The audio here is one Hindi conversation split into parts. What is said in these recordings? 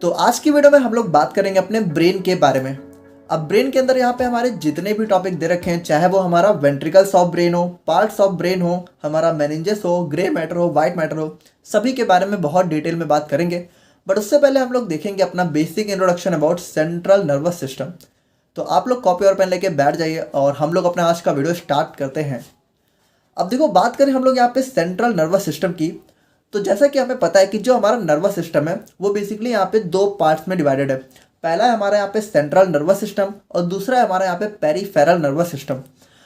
तो आज की वीडियो में हम लोग बात करेंगे अपने ब्रेन के बारे में। अब ब्रेन के अंदर यहाँ पे हमारे जितने भी टॉपिक दे रखे हैं, चाहे वो हमारा वेंट्रिकल्स ऑफ ब्रेन हो, पार्ट्स ऑफ ब्रेन हो, हमारा मेनिंजेस हो, ग्रे मैटर हो, वाइट मैटर हो, सभी के बारे में बहुत डिटेल में बात करेंगे। बट उससे पहले हम लोग देखेंगे अपना basic introduction about central nervous system. तो आप लोग कॉपी और पेन लेके बैठ जाइए और हम लोग अपना आज का वीडियो स्टार्ट करते हैं। अब देखो, बात करें हम लोग यहाँ पे सेंट्रल नर्वस सिस्टम की, तो जैसा कि हमें पता है कि जो हमारा नर्वस सिस्टम है वो बेसिकली यहाँ पे दो पार्ट्स में डिवाइडेड है। पहला है हमारा यहाँ पे सेंट्रल नर्वस सिस्टम और दूसरा है हमारा यहाँ पे पेरिफेरल नर्वस सिस्टम।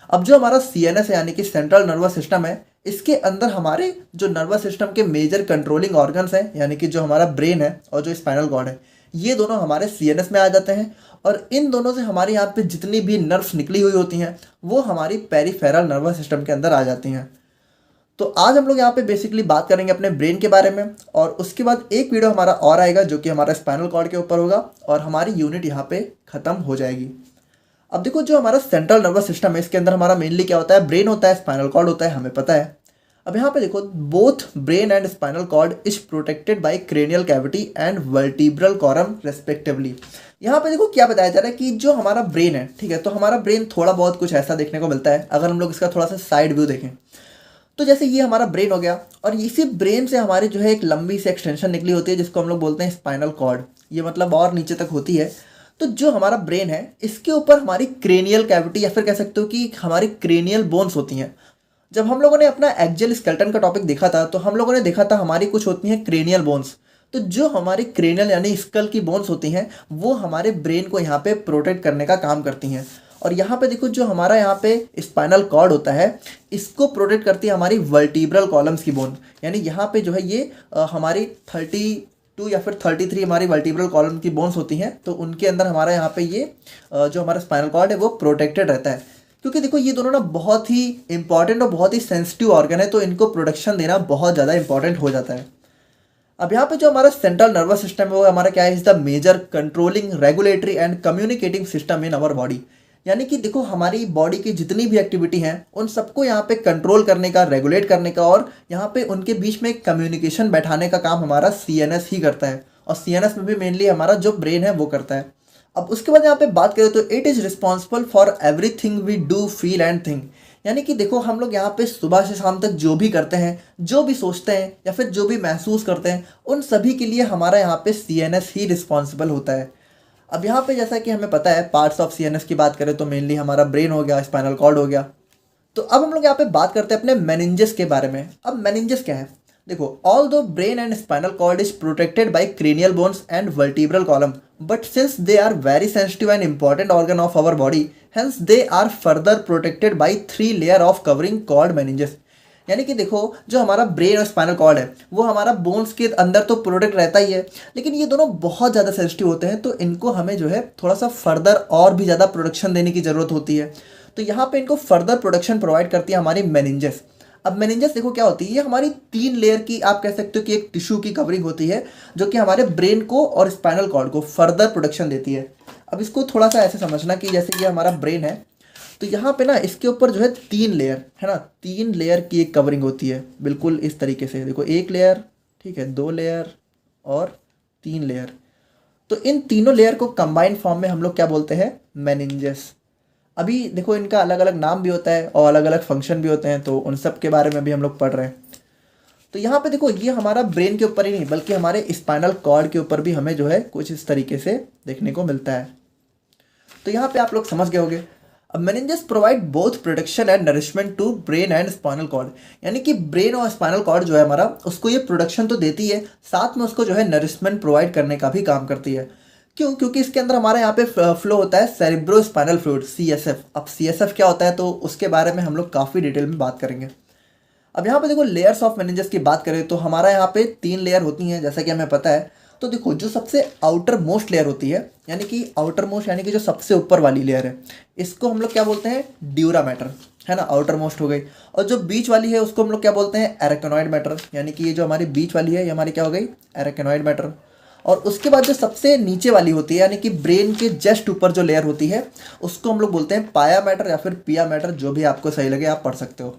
अब जो हमारा सीएनएस है यानी कि सेंट्रल नर्वस सिस्टम है, इसके अंदर हमारे जो नर्वस सिस्टम के मेजर कंट्रोलिंग ऑर्गन्स हैं यानी कि जो हमारा ब्रेन है और जो स्पाइनल कॉर्ड है, ये दोनों हमारे सीएनएस में आ जाते हैं। और इन दोनों से हमारे यहाँ पे जितनी भी नर्व्स निकली हुई होती हैं वो हमारी पेरिफेरल नर्वस सिस्टम के अंदर आ जाती हैं। तो आज हम लोग यहाँ पे बेसिकली बात करेंगे अपने ब्रेन के बारे में, और उसके बाद एक वीडियो हमारा और आएगा जो कि हमारा स्पाइनल कॉर्ड के ऊपर होगा और हमारी यूनिट यहाँ पे ख़त्म हो जाएगी। अब देखो, जो हमारा सेंट्रल नर्वस सिस्टम है इसके अंदर हमारा मेनली क्या होता है, ब्रेन होता है, स्पाइनल कॉर्ड होता है, हमें पता है। अब यहाँ पे देखो, both brain and spinal cord is protected by cranial cavity and vertebral column respectively. यहाँ पे देखो क्या बताया जा रहा है कि जो हमारा ब्रेन है, ठीक है, तो हमारा ब्रेन थोड़ा बहुत कुछ ऐसा देखने को मिलता है। अगर हम लोग इसका थोड़ा सा साइड व्यू देखें तो जैसे ये हमारा ब्रेन हो गया और इसी ब्रेन से हमारे जो है एक लंबी सी एक्सटेंशन निकली होती है जिसको हम लोग बोलते हैं स्पाइनल कॉर्ड। ये मतलब और नीचे तक होती है। तो जो हमारा ब्रेन है इसके ऊपर हमारी क्रेनियल कैविटी या फिर कह सकते हो कि हमारी क्रेनियल बोन्स होती हैं। जब हम लोगों ने अपना एक्सियल स्केलेटन का टॉपिक देखा था तो हम लोगों ने देखा था हमारी कुछ होती हैं क्रेनियल बोन्स। तो जो हमारी क्रेनियल यानी स्कल की बोन्स होती हैं वो हमारे ब्रेन को यहाँ पे प्रोटेक्ट करने का काम करती हैं। और यहाँ पे देखो, जो हमारा यहाँ पे स्पाइनल कॉर्ड होता है इसको प्रोटेक्ट करती है हमारी वर्टिब्रल कॉलम्स की बोन। यानी यहाँ पे जो है ये हमारी 32 या फिर 33 हमारी वर्टिब्रल कॉलम की बोन्स होती हैं। तो उनके अंदर हमारा यहाँ पे ये जो हमारा स्पाइनल कॉर्ड है वो प्रोटेक्टेड रहता है। क्योंकि देखो, ये दोनों ना बहुत ही इंपॉर्टेंट और बहुत ही सेंसिटिव ऑर्गन है, तो इनको प्रोटेक्शन देना बहुत ज़्यादा इंपॉर्टेंट हो जाता है। अब यहाँ पे जो हमारा सेंट्रल नर्वस सिस्टम है वो हमारा क्या है, is the major controlling, regulatory and communicating system in our body. यानी कि देखो, हमारी बॉडी की जितनी भी एक्टिविटी हैं उन सबको यहाँ पे कंट्रोल करने का, रेगुलेट करने का और यहाँ पे उनके बीच में कम्युनिकेशन बैठाने का काम हमारा सीएनएस ही करता है। और सीएनएस में भी मेनली हमारा जो ब्रेन है वो करता है। अब उसके बाद यहाँ पे बात करें तो it is responsible for everything we do, feel and think. यानी कि देखो, हम लोग यहाँ पे सुबह से शाम तक जो भी करते हैं, जो भी सोचते हैं या फिर जो भी महसूस करते हैं, उन सभी के लिए हमारा यहाँ पे सीएनएस ही रिस्पॉन्सिबल होता है। अब यहाँ पे जैसा कि हमें पता है, पार्ट्स ऑफ सीएनएस की बात करें तो मेनली हमारा ब्रेन हो गया, स्पाइनल कॉर्ड हो गया। तो अब हम लोग यहाँ पे बात करते हैं अपने मेनिंजेस के बारे में। अब मेनिंजेस क्या है, देखो, although brain and spinal cord is protected by cranial bones and vertebral column, but since they are very sensitive and important organ of our body, hence they are further protected by 3 layer of covering called meninges. यानी कि देखो, जो हमारा ब्रेन और स्पाइनल कॉर्ड है वो हमारा बोन्स के अंदर तो प्रोटेक्ट रहता ही है, लेकिन ये दोनों बहुत ज़्यादा सेंसिटिव होते हैं, तो इनको हमें जो है थोड़ा सा फर्दर और भी ज़्यादा प्रोटेक्शन देने की ज़रूरत होती है। तो यहाँ पे इनको फर्दर प्रोटेक्शन प्रोवाइड करती है हमारी मेनिंजेस। अब मेनिंजेस देखो क्या होती है, ये हमारी 3 लेयर की, आप कह सकते हो कि एक टिश्यू की कवरिंग होती है जो कि हमारे ब्रेन को और स्पाइनल कॉर्ड को फर्दर प्रोटेक्शन देती है। अब इसको थोड़ा सा ऐसे समझना कि जैसे ये हमारा ब्रेन है, तो यहाँ पे ना इसके ऊपर जो है 3 लेयर है ना, 3 लेयर की एक कवरिंग होती है, बिल्कुल इस तरीके से। देखो, 1 लेयर, ठीक है, 2 लेयर और 3 लेयर। तो इन तीनों लेयर को कंबाइंड फॉर्म में हम लोग क्या बोलते हैं, मेनिंजेस। अभी देखो, इनका अलग अलग नाम भी होता है और अलग अलग फंक्शन भी होते हैं, तो उन सब के बारे में भी हम लोग पढ़ रहे हैं। तो यहाँ पे देखो, ये हमारा ब्रेन के ऊपर ही नहीं बल्कि हमारे स्पाइनल कॉर्ड के ऊपर भी हमें जो है कुछ इस तरीके से देखने को मिलता है। तो यहाँ पे आप लोग समझ गए होंगे। अब meninges provide both protection and nourishment to brain and spinal cord. यानी कि ब्रेन और स्पाइनल कॉर्ड जो है हमारा, उसको ये प्रोटेक्शन तो देती है, साथ में उसको जो है नरिशमेंट प्रोवाइड करने का भी काम करती है। क्यों? क्योंकि इसके अंदर हमारा यहाँ पे फ्लो होता है सेरेब्रो स्पाइनल फ्लूइड, सीएसएफ। अब सीएसएफ क्या होता है तो उसके बारे में हम लोग काफ़ी डिटेल में बात करेंगे। अब यहाँ पे देखो, लेयर्स ऑफ मेनिंजेस की बात करें तो हमारा यहाँ पे 3 लेयर होती हैं जैसा कि हमें पता है। तो देखो, जो सबसे आउटर मोस्ट लेयर होती है, यानी कि आउटर मोस्ट यानी कि जो सबसे ऊपर वाली लेयर है, इसको हम लोग क्या बोलते हैं, ड्यूरा मैटर, है ना, आउटर मोस्ट हो गई। और जो बीच वाली है उसको हम लोग क्या बोलते हैं, एरेकेनॉइड मैटर। यानी कि ये जो हमारी बीच वाली है ये हमारी क्या हो गई, एरेकेनॉइड मैटर। और उसके बाद जो सबसे नीचे वाली होती है यानी कि ब्रेन के जस्ट ऊपर जो लेयर होती है उसको हम लोग बोलते हैं पाया मैटर या फिर पिया मैटर, जो भी आपको सही लगे आप पढ़ सकते हो।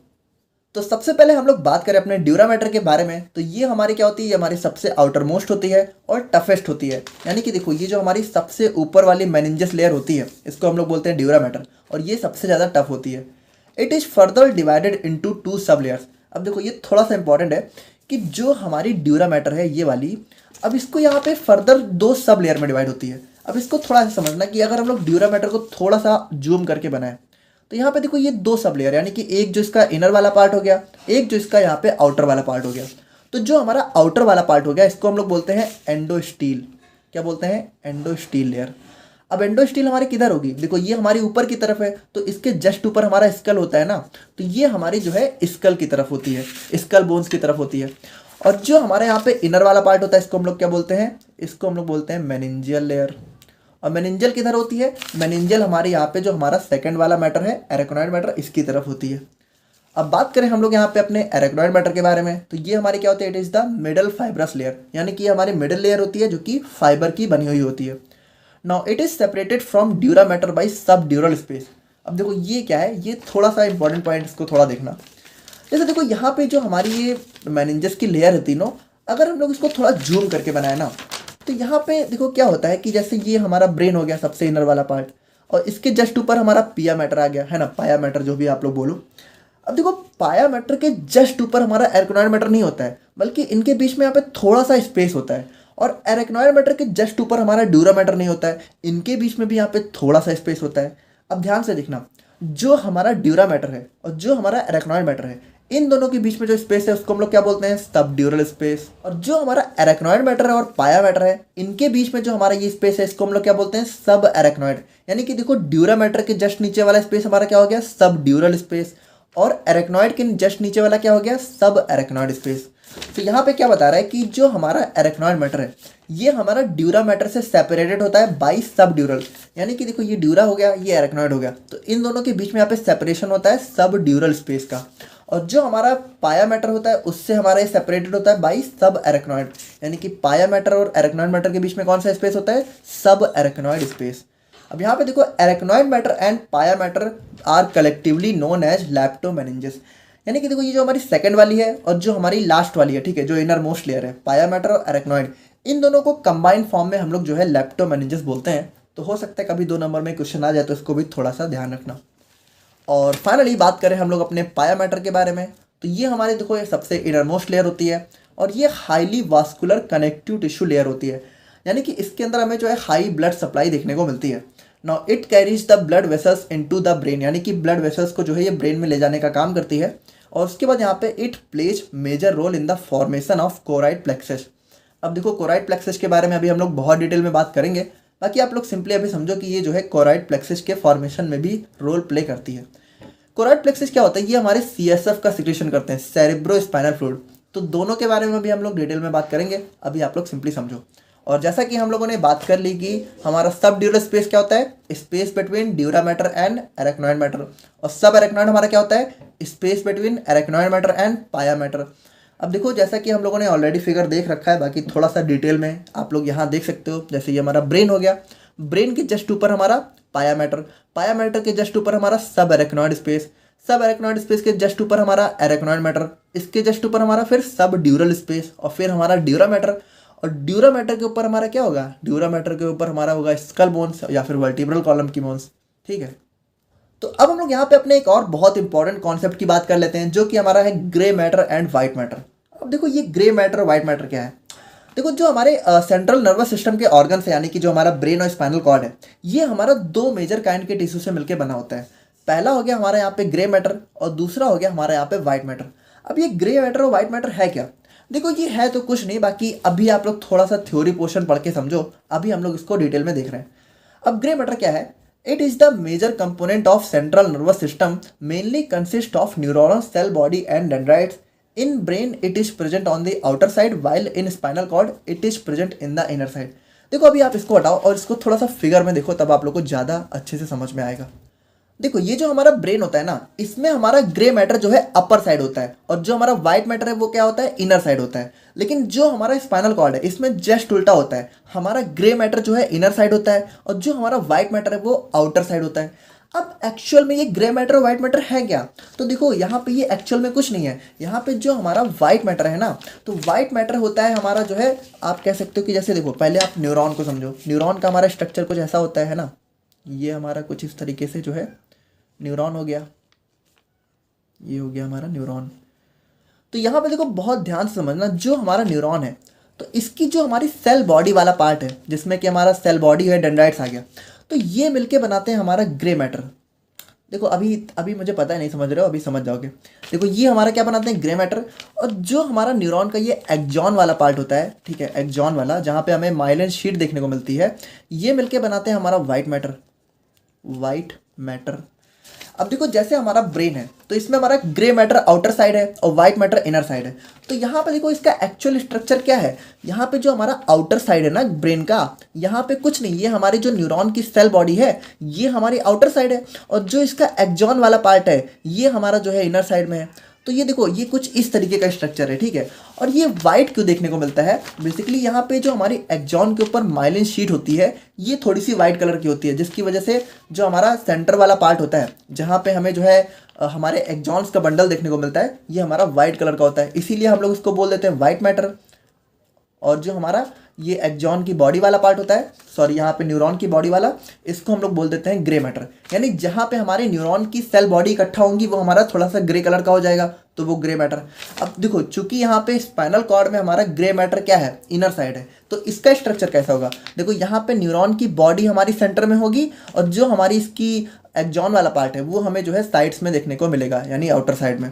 तो सबसे पहले हम लोग बात करें अपने ड्यूरा मैटर के बारे में, तो ये हमारी क्या होती है, ये हमारी सबसे आउटर मोस्ट होती है और टफेस्ट होती है। यानी कि देखो, ये जो हमारी सबसे ऊपर वाली मेनिंजस लेयर होती है, इसको हम लोग बोलते हैं ड्यूरा मैटर, और ये सबसे ज़्यादा टफ होती है। It is further divided into 2 सब लेयर्स। अब देखो, ये थोड़ा सा इंपॉर्टेंट है कि जो हमारी ड्यूरा मैटर है ये वाली, अब इसको यहाँ पे फर्दर 2 सब लेयर में डिवाइड होती है। अब इसको थोड़ा सा समझना कि अगर हम लोग ड्यूरा मैटर को थोड़ा सा जूम करके बनाएं, तो यहाँ पे देखो ये 2 सब लेयर, यानी कि एक जो इसका इनर वाला पार्ट हो गया, एक जो इसका यहाँ पे आउटर वाला पार्ट हो गया। तो जो हमारा आउटर वाला पार्ट हो गया, इसको हम लोग बोलते हैं एंडोस्टील। क्या बोलते हैं? एंडोस्टील लेयर। अब एंडोस्टील हमारी किधर होगी? देखो, ये हमारी ऊपर की तरफ है, तो इसके जस्ट ऊपर हमारा स्कल होता है ना, तो ये हमारी जो है स्कल की तरफ होती है, स्कल बोन्स की तरफ होती है। और जो हमारे यहाँ पे इनर वाला पार्ट होता है, इसको हम लोग क्या बोलते हैं? इसको हम लोग बोलते हैं मेनिंजियल लेयर। और मेनिंजियल किधर होती है? मेनिंजियल हमारे यहाँ पे जो हमारा सेकंड वाला मैटर है, एरेक्नॉइड मैटर, इसकी तरफ होती है। अब बात करें हम लोग यहाँ पे अपने एरेक्नॉइड मैटर के बारे में, तो ये हमारी क्या होती है? It is the middle fibrous layer, यानी कि हमारी मिडल लेयर होती है जो कि फाइबर की बनी हुई होती है। Now it is separated from dura mater by सब ड्यूरल स्पेस। अब देखो ये क्या है, ये थोड़ा सा इंपॉर्टेंट पॉइंट, इसको थोड़ा देखना। जैसे देखो, यहाँ पे जो हमारी ये मेनिंजस की लेयर है तीनों, अगर हम लोग इसको थोड़ा जूम करके बनाए ना, तो यहाँ पे देखो क्या होता है कि जैसे ये हमारा ब्रेन हो गया सबसे इनर वाला पार्ट, और इसके जस्ट ऊपर हमारा पिया मैटर आ गया है ना, पाया मैटर जो भी आप लोग बोलो। अब देखो, पाया मैटर के जस्ट ऊपर हमारा एरेक्नॉइड मैटर नहीं होता है, बल्कि इनके बीच में यहाँ पे थोड़ा सा स्पेस होता है। और एरेक्नॉइड मैटर के जस्ट ऊपर हमारा ड्यूरा मैटर नहीं होता है, इनके बीच में भी यहाँ पे थोड़ा सा स्पेस होता है। अब ध्यान से देखना, जो हमारा ड्यूरा मैटर है और जो हमारा एरेक्नॉइड मैटर है, इन दोनों के बीच में जो स्पेस है उसको हम लोग क्या बोलते हैं? सब ड्यूरल स्पेस। और जो हमारा एरेक्नॉइड मैटर है और पाया मैटर है, इनके बीच में जो हमारा ये स्पेस है, इसको हम लोग क्या बोलते हैं? सब एरेक्नॉइड। यानी कि देखो, ड्यूरा मैटर के जस्ट नीचे वाला स्पेस हमारा क्या हो गया? सब ड्यूरल स्पेस। और एरेक्नॉइड के जस्ट नीचे वाला क्या हो गया? सब एरेक्नॉइड स्पेस। तो यहाँ पे क्या बता रहा है कि जो हमारा एरेक्नॉइड मैटर है, ये हमारा ड्यूरा मैटर से सेपरेटेड होता है बाई सब ड्यूरल। यानी कि देखो, ये ड्यूरा हो गया, ये एरेक्नॉइड हो गया, तो इन दोनों के बीच में यहाँ पे सेपरेशन होता है सब ड्यूरल स्पेस का। और जो हमारा पाया मैटर होता है, उससे हमारा ये सेपरेटेड होता है बाई सब एरेक्नॉइड। यानी कि पाया मैटर और एरेक्नॉइड मैटर के बीच में कौन सा स्पेस होता है? सब एरेक्नॉइड स्पेस। अब यहाँ पे देखो, arachnoid matter and pia matter are collectively known as leptomeninges. यानी कि देखो, ये जो हमारी सेकंड वाली है और जो हमारी लास्ट वाली है, ठीक है, जो इनर मोस्ट लेयर है, पाया मैटर और एरेक्नॉइड, इन दोनों को कंबाइंड फॉर्म में हम लोग जो है लैप्टोमेनिंजेस बोलते हैं। तो हो सकता है कभी 2 नंबर में क्वेश्चन आ जाए, तो इसको भी थोड़ा सा ध्यान रखना। और फाइनली बात करें हम लोग अपने पाया मैटर के बारे में, तो ये हमारे देखो, ये सबसे इनर मोस्ट लेयर होती है और ये highly vascular connective tissue layer होती है। यानी कि इसके अंदर हमें जो है हाई ब्लड सप्लाई देखने को मिलती है। Now it carries the blood vessels into the brain, यानी कि ब्लड वेसल्स को जो है ये ब्रेन में ले जाने का काम करती है। और उसके बाद यहाँ पे it plays major role in the formation of choroid plexus. अब देखो, कोराइड प्लेक्सस के बारे में अभी हम लोग बहुत डिटेल में बात करेंगे, बाकी आप लोग सिंपली अभी समझो कि ये जो है कोराइड प्लेक्सस के फॉर्मेशन में भी रोल प्ले करती है। कोराइड प्लेक्सस क्या होता है? ये हमारे सीएसएफ का सिक्रेशन करते हैं, सेरेब्रो स्पाइनल फ्लूइड। तो दोनों के बारे में भी हम लोग डिटेल में बात करेंगे, अभी आप लोग सिंपली समझो। और जैसा कि हम लोगों ने बात कर ली कि हमारा सब ड्यूरल स्पेस क्या होता है? Space between dura mater and arachnoid matter. और सब एरेक्नॉइड हमारा क्या होता है? Space between arachnoid matter and pia matter. अब देखो, जैसा कि हम लोगों ने ऑलरेडी फिगर देख रखा है, बाकी थोड़ा सा डिटेल में आप लोग यहाँ देख सकते हो। जैसे ये हमारा ब्रेन हो गया, ब्रेन के जस्ट ऊपर हमारा पाया मैटर, पाया मैटर के जस्ट ऊपर हमारा सब एरेक्नॉइड स्पेस, सब एरेक्नॉइड स्पेस के जस्ट ऊपर हमारा एरेक्नॉइड मैटर, इसके जस्ट ऊपर हमारा फिर सब ड्यूरल स्पेस, और फिर हमारा ड्यूरा मैटर। और ड्यूरा मैटर के ऊपर हमारा क्या होगा? ड्यूरा मैटर के ऊपर हमारा होगा स्कल बोन्स या फिर वर्टिब्रल कॉलम की बोन्स। ठीक है, तो अब हम लोग यहाँ पे अपने एक और बहुत इंपॉर्टेंट कॉन्सेप्ट की बात कर लेते हैं, जो कि हमारा है grey matter and white matter. अब देखो, ये ग्रे मैटर और वाइट मैटर क्या है? देखो, जो हमारे सेंट्रल नर्वस सिस्टम के ऑर्गन्स है, यानी कि जो हमारा ब्रेन और स्पाइनल कॉर्ड है, ये हमारा 2 मेजर काइंड के टिश्यू से मिलकर बना होता है। पहला हो गया हमारा यहाँ पे ग्रे मैटर और दूसरा हो गया हमारा यहाँ पे वाइट मैटर। अब ये ग्रे मैटर और वाइट मैटर है क्या? देखो, ये है तो कुछ नहीं, बाकी अभी आप लोग थोड़ा सा थ्योरी पोर्शन पढ़ के समझो, अभी हम लोग इसको डिटेल में देख रहे हैं। अब ग्रे मैटर क्या है? It is the major component of central nervous system, mainly consist of neurons, cell body and dendrites. In brain it is present on the outer side, while in spinal cord it is present in the inner side. देखो, अभी आप इसको हटाओ और इसको थोड़ा सा फिगर में देखो, तब आप लोग को ज़्यादा अच्छे से समझ में आएगा। देखो, ये जो हमारा ब्रेन होता है ना, इसमें हमारा ग्रे मैटर जो है अपर साइड होता है, और जो हमारा वाइट मैटर है वो क्या होता है? इनर साइड होता है। लेकिन जो हमारा स्पाइनल कॉर्ड है, इसमें जस्ट उल्टा होता है, हमारा ग्रे मैटर जो है इनर साइड होता है और जो हमारा वाइट मैटर है वो आउटर साइड होता है। अब एक्चुअल में ये ग्रे मैटर और वाइट मैटर है क्या? तो देखो यहाँ पे ये एक्चुअल में कुछ नहीं है। यहाँ पे जो हमारा वाइट मैटर है ना, तो वाइट मैटर होता है हमारा जो है, आप कह सकते हो कि जैसे देखो पहले आप न्यूरॉन को समझो। न्यूरॉन का हमारा स्ट्रक्चर कुछ ऐसा होता है ना, ये हमारा कुछ इस तरीके से जो है न्यूरॉन हो गया, ये हो गया हमारा न्यूरॉन। तो यहाँ पे देखो बहुत ध्यान से समझना, जो हमारा न्यूरॉन है तो इसकी जो हमारी सेल बॉडी वाला पार्ट है, जिसमें कि हमारा सेल बॉडी है, डेंड्राइट्स आ गया, तो ये मिलके बनाते हैं हमारा ग्रे मैटर। देखो अभी अभी मुझे पता है नहीं समझ रहे हो, अभी समझ जाओगे। देखो ये हमारा क्या बनाते हैं, ग्रे मैटर। और जो हमारा न्यूरॉन का ये एक्जॉन वाला पार्ट होता है, ठीक है, एक्जॉन वाला, जहाँ पे हमें माइलिन शीट देखने को मिलती है, ये मिलके बनाते हैं हमारा वाइट मैटर। White matter. अब देखो जैसे हमारा ब्रेन है तो इसमें हमारा ग्रे मैटर आउटर साइड है और वाइट मैटर इनर साइड है। तो यहाँ पे देखो इसका एक्चुअल स्ट्रक्चर क्या है, यहाँ पे जो हमारा आउटर साइड है ना ब्रेन का, यहाँ पे कुछ नहीं, ये हमारी जो न्यूरॉन की सेल बॉडी है ये हमारी आउटर साइड है, और जो इसका एक्जॉन वाला पार्ट है ये हमारा जो है इनर साइड में है। तो ये देखो ये कुछ इस तरीके का स्ट्रक्चर है, ठीक है। और ये वाइट क्यों देखने को मिलता है, बेसिकली यहाँ पे जो हमारी एक्जॉन के ऊपर माइलिन शीट होती है ये थोड़ी सी वाइट कलर की होती है, जिसकी वजह से जो हमारा सेंटर वाला पार्ट होता है, जहाँ पे हमें जो है हमारे एक्जॉन्स का बंडल देखने को मिलता है, ये हमारा वाइट कलर का होता है, इसीलिए हम लोग इसको बोल देते हैं वाइट मैटर। और जो हमारा ये एक्जॉन की बॉडी वाला पार्ट होता है, सॉरी यहाँ पे न्यूरॉन की बॉडी वाला, इसको हम लोग बोल देते हैं ग्रे मैटर। यानी जहाँ पे हमारे न्यूरॉन की सेल बॉडी इकट्ठा होंगी वो हमारा थोड़ा सा ग्रे कलर का हो जाएगा, तो वो ग्रे मैटर। अब देखो चूंकि यहाँ पे स्पाइनल कॉर्ड में हमारा ग्रे मैटर क्या है, इनर साइड है, तो इसका स्ट्रक्चर कैसा होगा, देखो यहाँ पे न्यूरॉन की बॉडी हमारी सेंटर में होगी, और जो हमारी इसकी एक्जॉन वाला पार्ट है वो हमें जो है साइड्स में देखने को मिलेगा, यानी आउटर साइड में।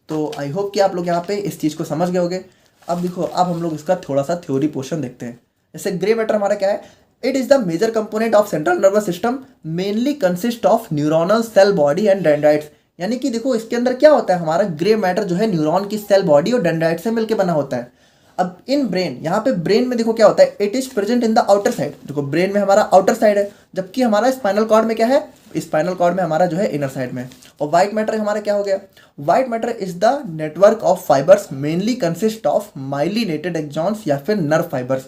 तो आई होप कि आप लोग यहाँ पे इस चीज़ को समझ गए होंगे। अब देखो अब हम लोग इसका थोड़ा सा थ्योरी पोर्शन देखते हैं। जैसे ग्रे मैटर हमारा क्या है, it is the major component of central nervous system, mainly consist of neuronal cell body and dendrites. यानी कि देखो इसके अंदर क्या होता है, हमारा ग्रे मैटर जो है न्यूरॉन की सेल बॉडी और डेंड्राइट से मिलकर बना होता है। अब इन ब्रेन, यहाँ पे ब्रेन में देखो क्या होता है, it is present in the outer side. देखो ब्रेन में हमारा आउटर साइड है, जबकि हमारा स्पाइनल कॉर्ड में क्या है, स्पाइनल कॉर्ड में हमारा जो है इनर साइड में। और वाइट मैटर हमारा क्या हो गया, white matter is the network of fibres mainly consist of myelinated axons या फिर नर्व फाइबर्स।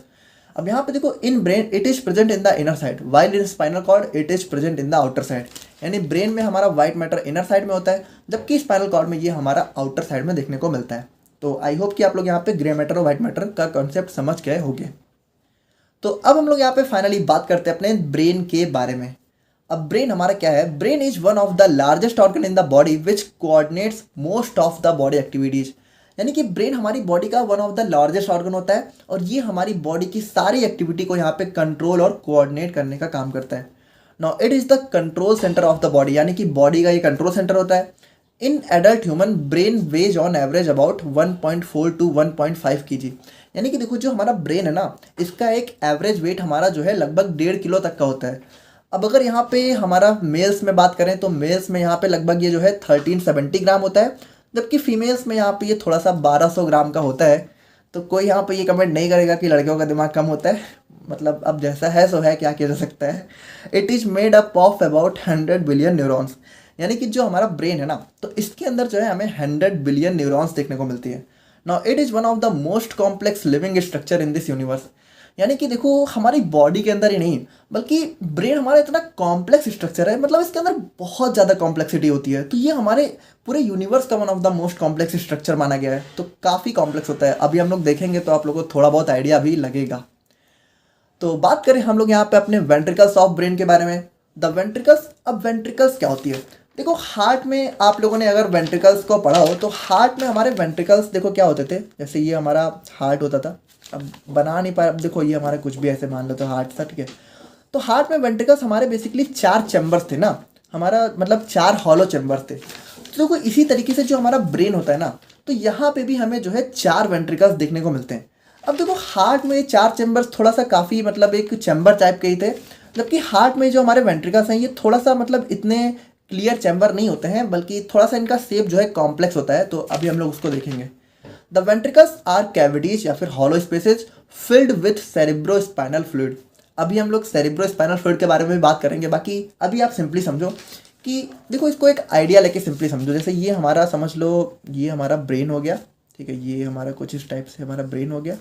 अब यहाँ पे देखो in brain it is present in the inner side, while in spinal cord it is present in the outer side. यानी ब्रेन में हमारा वाइट मैटर इनर साइड में होता है, जबकि स्पाइनल कॉर्ड में ये हमारा आउटर साइड में देखने को मिलता है। तो आई होप कि आप लोग यहाँ पे ग्रे मैटर और वाइट मैटर का कॉन्सेप्ट समझ गए होंगे। तो अब हम लोग यहाँ पे फाइनली बात करते हैं अपने ब्रेन के बारे में। अब ब्रेन हमारा क्या है, brain is one of the largest organ in the body which coordinates most of the body activities. यानी कि ब्रेन हमारी बॉडी का one of the largest organ होता है, और ये हमारी बॉडी की सारी एक्टिविटी को यहाँ पे कंट्रोल और कोऑर्डिनेट करने का काम करता है। Now it is the control centre of the body, यानी कि बॉडी का ये कंट्रोल सेंटर होता है। In adult human brain weighs on average about 1.4 to 1.5 kg। यानी कि देखो जो हमारा ब्रेन है ना, इसका एक एवरेज वेट हमारा जो है लगभग 1.5 किलो तक का होता है। अब अगर यहाँ पे हमारा मेल्स में बात करें तो मेल्स में यहाँ पे लगभग ये जो है 1370 ग्राम होता है, जबकि फीमेल्स में यहाँ पे ये थोड़ा सा 1200 ग्राम का होता है। तो कोई यहाँ पे ये कमेंट नहीं करेगा कि लड़कियों का दिमाग कम होता है, मतलब अब जैसा है सो है, क्या किया जा सकता है। It is made up of about 100 billion neurons. यानी कि जो हमारा ब्रेन है ना, तो इसके अंदर जो है हमें 100 बिलियन न्यूरॉन्स देखने को मिलती है। Now it is one of the most complex living structure in this universe. यानी कि देखो हमारी बॉडी के अंदर ही नहीं, बल्कि ब्रेन हमारा इतना कॉम्प्लेक्स स्ट्रक्चर है, मतलब इसके अंदर बहुत ज़्यादा कॉम्प्लेक्सिटी होती है। तो ये हमारे पूरे यूनिवर्स का one of the most complex structure माना गया है। तो काफ़ी कॉम्प्लेक्स होता है, अभी हम लोग देखेंगे तो आप लोगों को थोड़ा बहुत आइडिया भी लगेगा। तो बात करें हम लोग यहाँ पे अपने वेंट्रिकल्स ऑफ ब्रेन के बारे में। द वेंट्रिकल्स, अब वेंट्रिकल्स क्या होती है, देखो हार्ट में आप लोगों ने अगर वेंट्रिकल्स को पढ़ा हो तो हार्ट में हमारे वेंट्रिकल्स देखो क्या होते थे, जैसे ये हमारा हार्ट होता था, अब बना नहीं पाया, अब देखो ये हमारा कुछ भी ऐसे मान लो तो हार्ट था, ठीक है। तो हार्ट में वेंट्रिकल्स हमारे बेसिकली 4 चैम्बर्स थे ना, हमारा मतलब 4 हॉलो चैम्बर्स थे। तो देखो इसी तरीके से जो हमारा ब्रेन होता है ना, तो यहाँ पे भी हमें जो है 4 वेंट्रिकल्स देखने को मिलते हैं। अब देखो हार्ट में 4 चैम्बर्स थोड़ा सा काफ़ी मतलब एक चैम्बर टाइप के ही थे, जबकि हार्ट में जो हमारे वेंट्रिकल्स हैं ये थोड़ा सा मतलब इतने क्लियर चैम्बर नहीं होते हैं, बल्कि थोड़ा सा इनका शेप जो है कॉम्प्लेक्स होता है। तो अभी हम लोग उसको देखेंगे। द वेंट्रिकल्स आर कैविटीज या फिर hollow spaces filled with cerebro spinal fluid. अभी हम लोग सेरिब्रो स्पाइनल फ्लूइड के बारे में भी बात करेंगे, बाकी अभी आप सिंपली समझो कि देखो इसको एक आइडिया लेके सिंपली समझो। जैसे ये हमारा समझ लो, ये हमारा ब्रेन हो गया, ठीक है, ये हमारा कुछ इस टाइप से हमारा ब्रेन हो गया।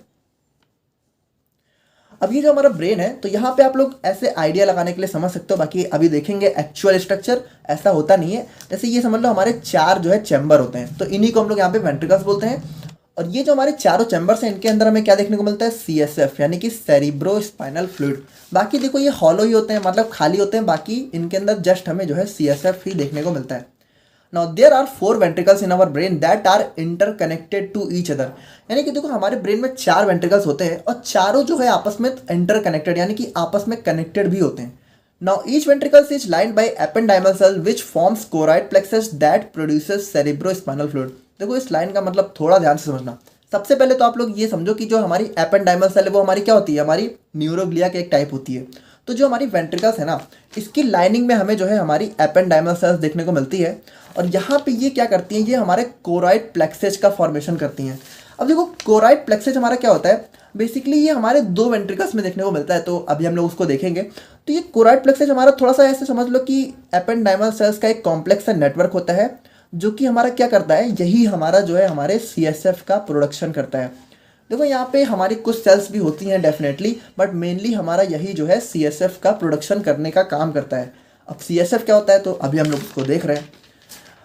अब ये जो हमारा ब्रेन है, तो यहाँ पे आप लोग ऐसे आइडिया लगाने के लिए समझ सकते हो, बाकी अभी देखेंगे एक्चुअल स्ट्रक्चर ऐसा होता नहीं है। जैसे ये समझ लो हमारे 4 जो है चैम्बर होते हैं, तो इन्हीं को हम लोग यहाँ पे वेंट्रिकल्स बोलते हैं। और ये जो हमारे चारों चैम्बर्स हैं, इनके अंदर हमें क्या देखने को मिलता है, CSF यानी कि सेरिब्रो स्पाइनल फ्लूइड। बाकी देखो ये हॉलो ही होते हैं, मतलब खाली होते हैं, बाकी इनके अंदर जस्ट हमें जो है CSF ही देखने को मिलता है। Now there are 4 ventricles in our brain that are interconnected to each other. यानी कि देखो हमारे ब्रेन में 4 वेंट्रिकल्स होते हैं और चारों जो है आपस में इंटरकनेक्टेड यानी कि आपस में कनेक्टेड भी होते हैं। Now each ventricles is lined by ependymal cell which forms choroid plexus that produces cerebrospinal fluid. देखो इस लाइन का मतलब थोड़ा ध्यान से समझना। सबसे पहले तो आप लोग ये समझो कि जो हमारी एपेंडाइमल सेल है वो हमारी क्या होती है, हमारी न्यूरोग्लिया के एक टाइप होती है। तो जो हमारी वेंट्रिकल्स है ना, इसकी लाइनिंग में हमें जो है हमारी एपेंडाइमल सेल्स देखने को मिलती है। और यहाँ पे ये क्या करती हैं, ये हमारे कोराइड प्लेक्सेज का फॉर्मेशन करती हैं। अब देखो कोराइड प्लेक्सेज हमारा क्या होता है, बेसिकली ये हमारे 2 वेंट्रिकल्स में देखने को मिलता है, तो अभी हम लोग उसको देखेंगे। तो ये कोराइड प्लेक्सेज हमारा थोड़ा सा ऐसे समझ लो कि एपेंडाइमल सेल्स का एक कॉम्प्लेक्स नेटवर्क होता है, जो कि हमारा क्या करता है, यही हमारा जो है हमारे CSF का प्रोडक्शन करता है। देखो यहाँ पे हमारी कुछ सेल्स भी होती हैं डेफिनेटली, बट मेनली हमारा यही जो है CSF का प्रोडक्शन करने का काम करता है। अब CSF क्या होता है, तो अभी हम लोग उसको देख रहे हैं।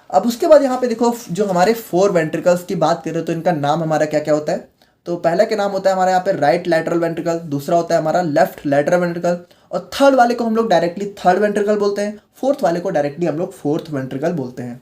अब उसके बाद यहाँ पे देखो जो हमारे 4 वेंट्रिकल्स की बात करें तो इनका नाम हमारा क्या क्या होता है। तो पहला के नाम होता है हमारे यहाँ पे राइट लैटरल वेंट्रिकल, दूसरा होता है हमारा लेफ्ट लैटरल वेंट्रिकल, और थर्ड वाले को हम लोग डायरेक्टली थर्ड वेंट्रिकल बोलते हैं, फोर्थ वाले को डायरेक्टली हम लोग फोर्थ वेंट्रिकल बोलते हैं।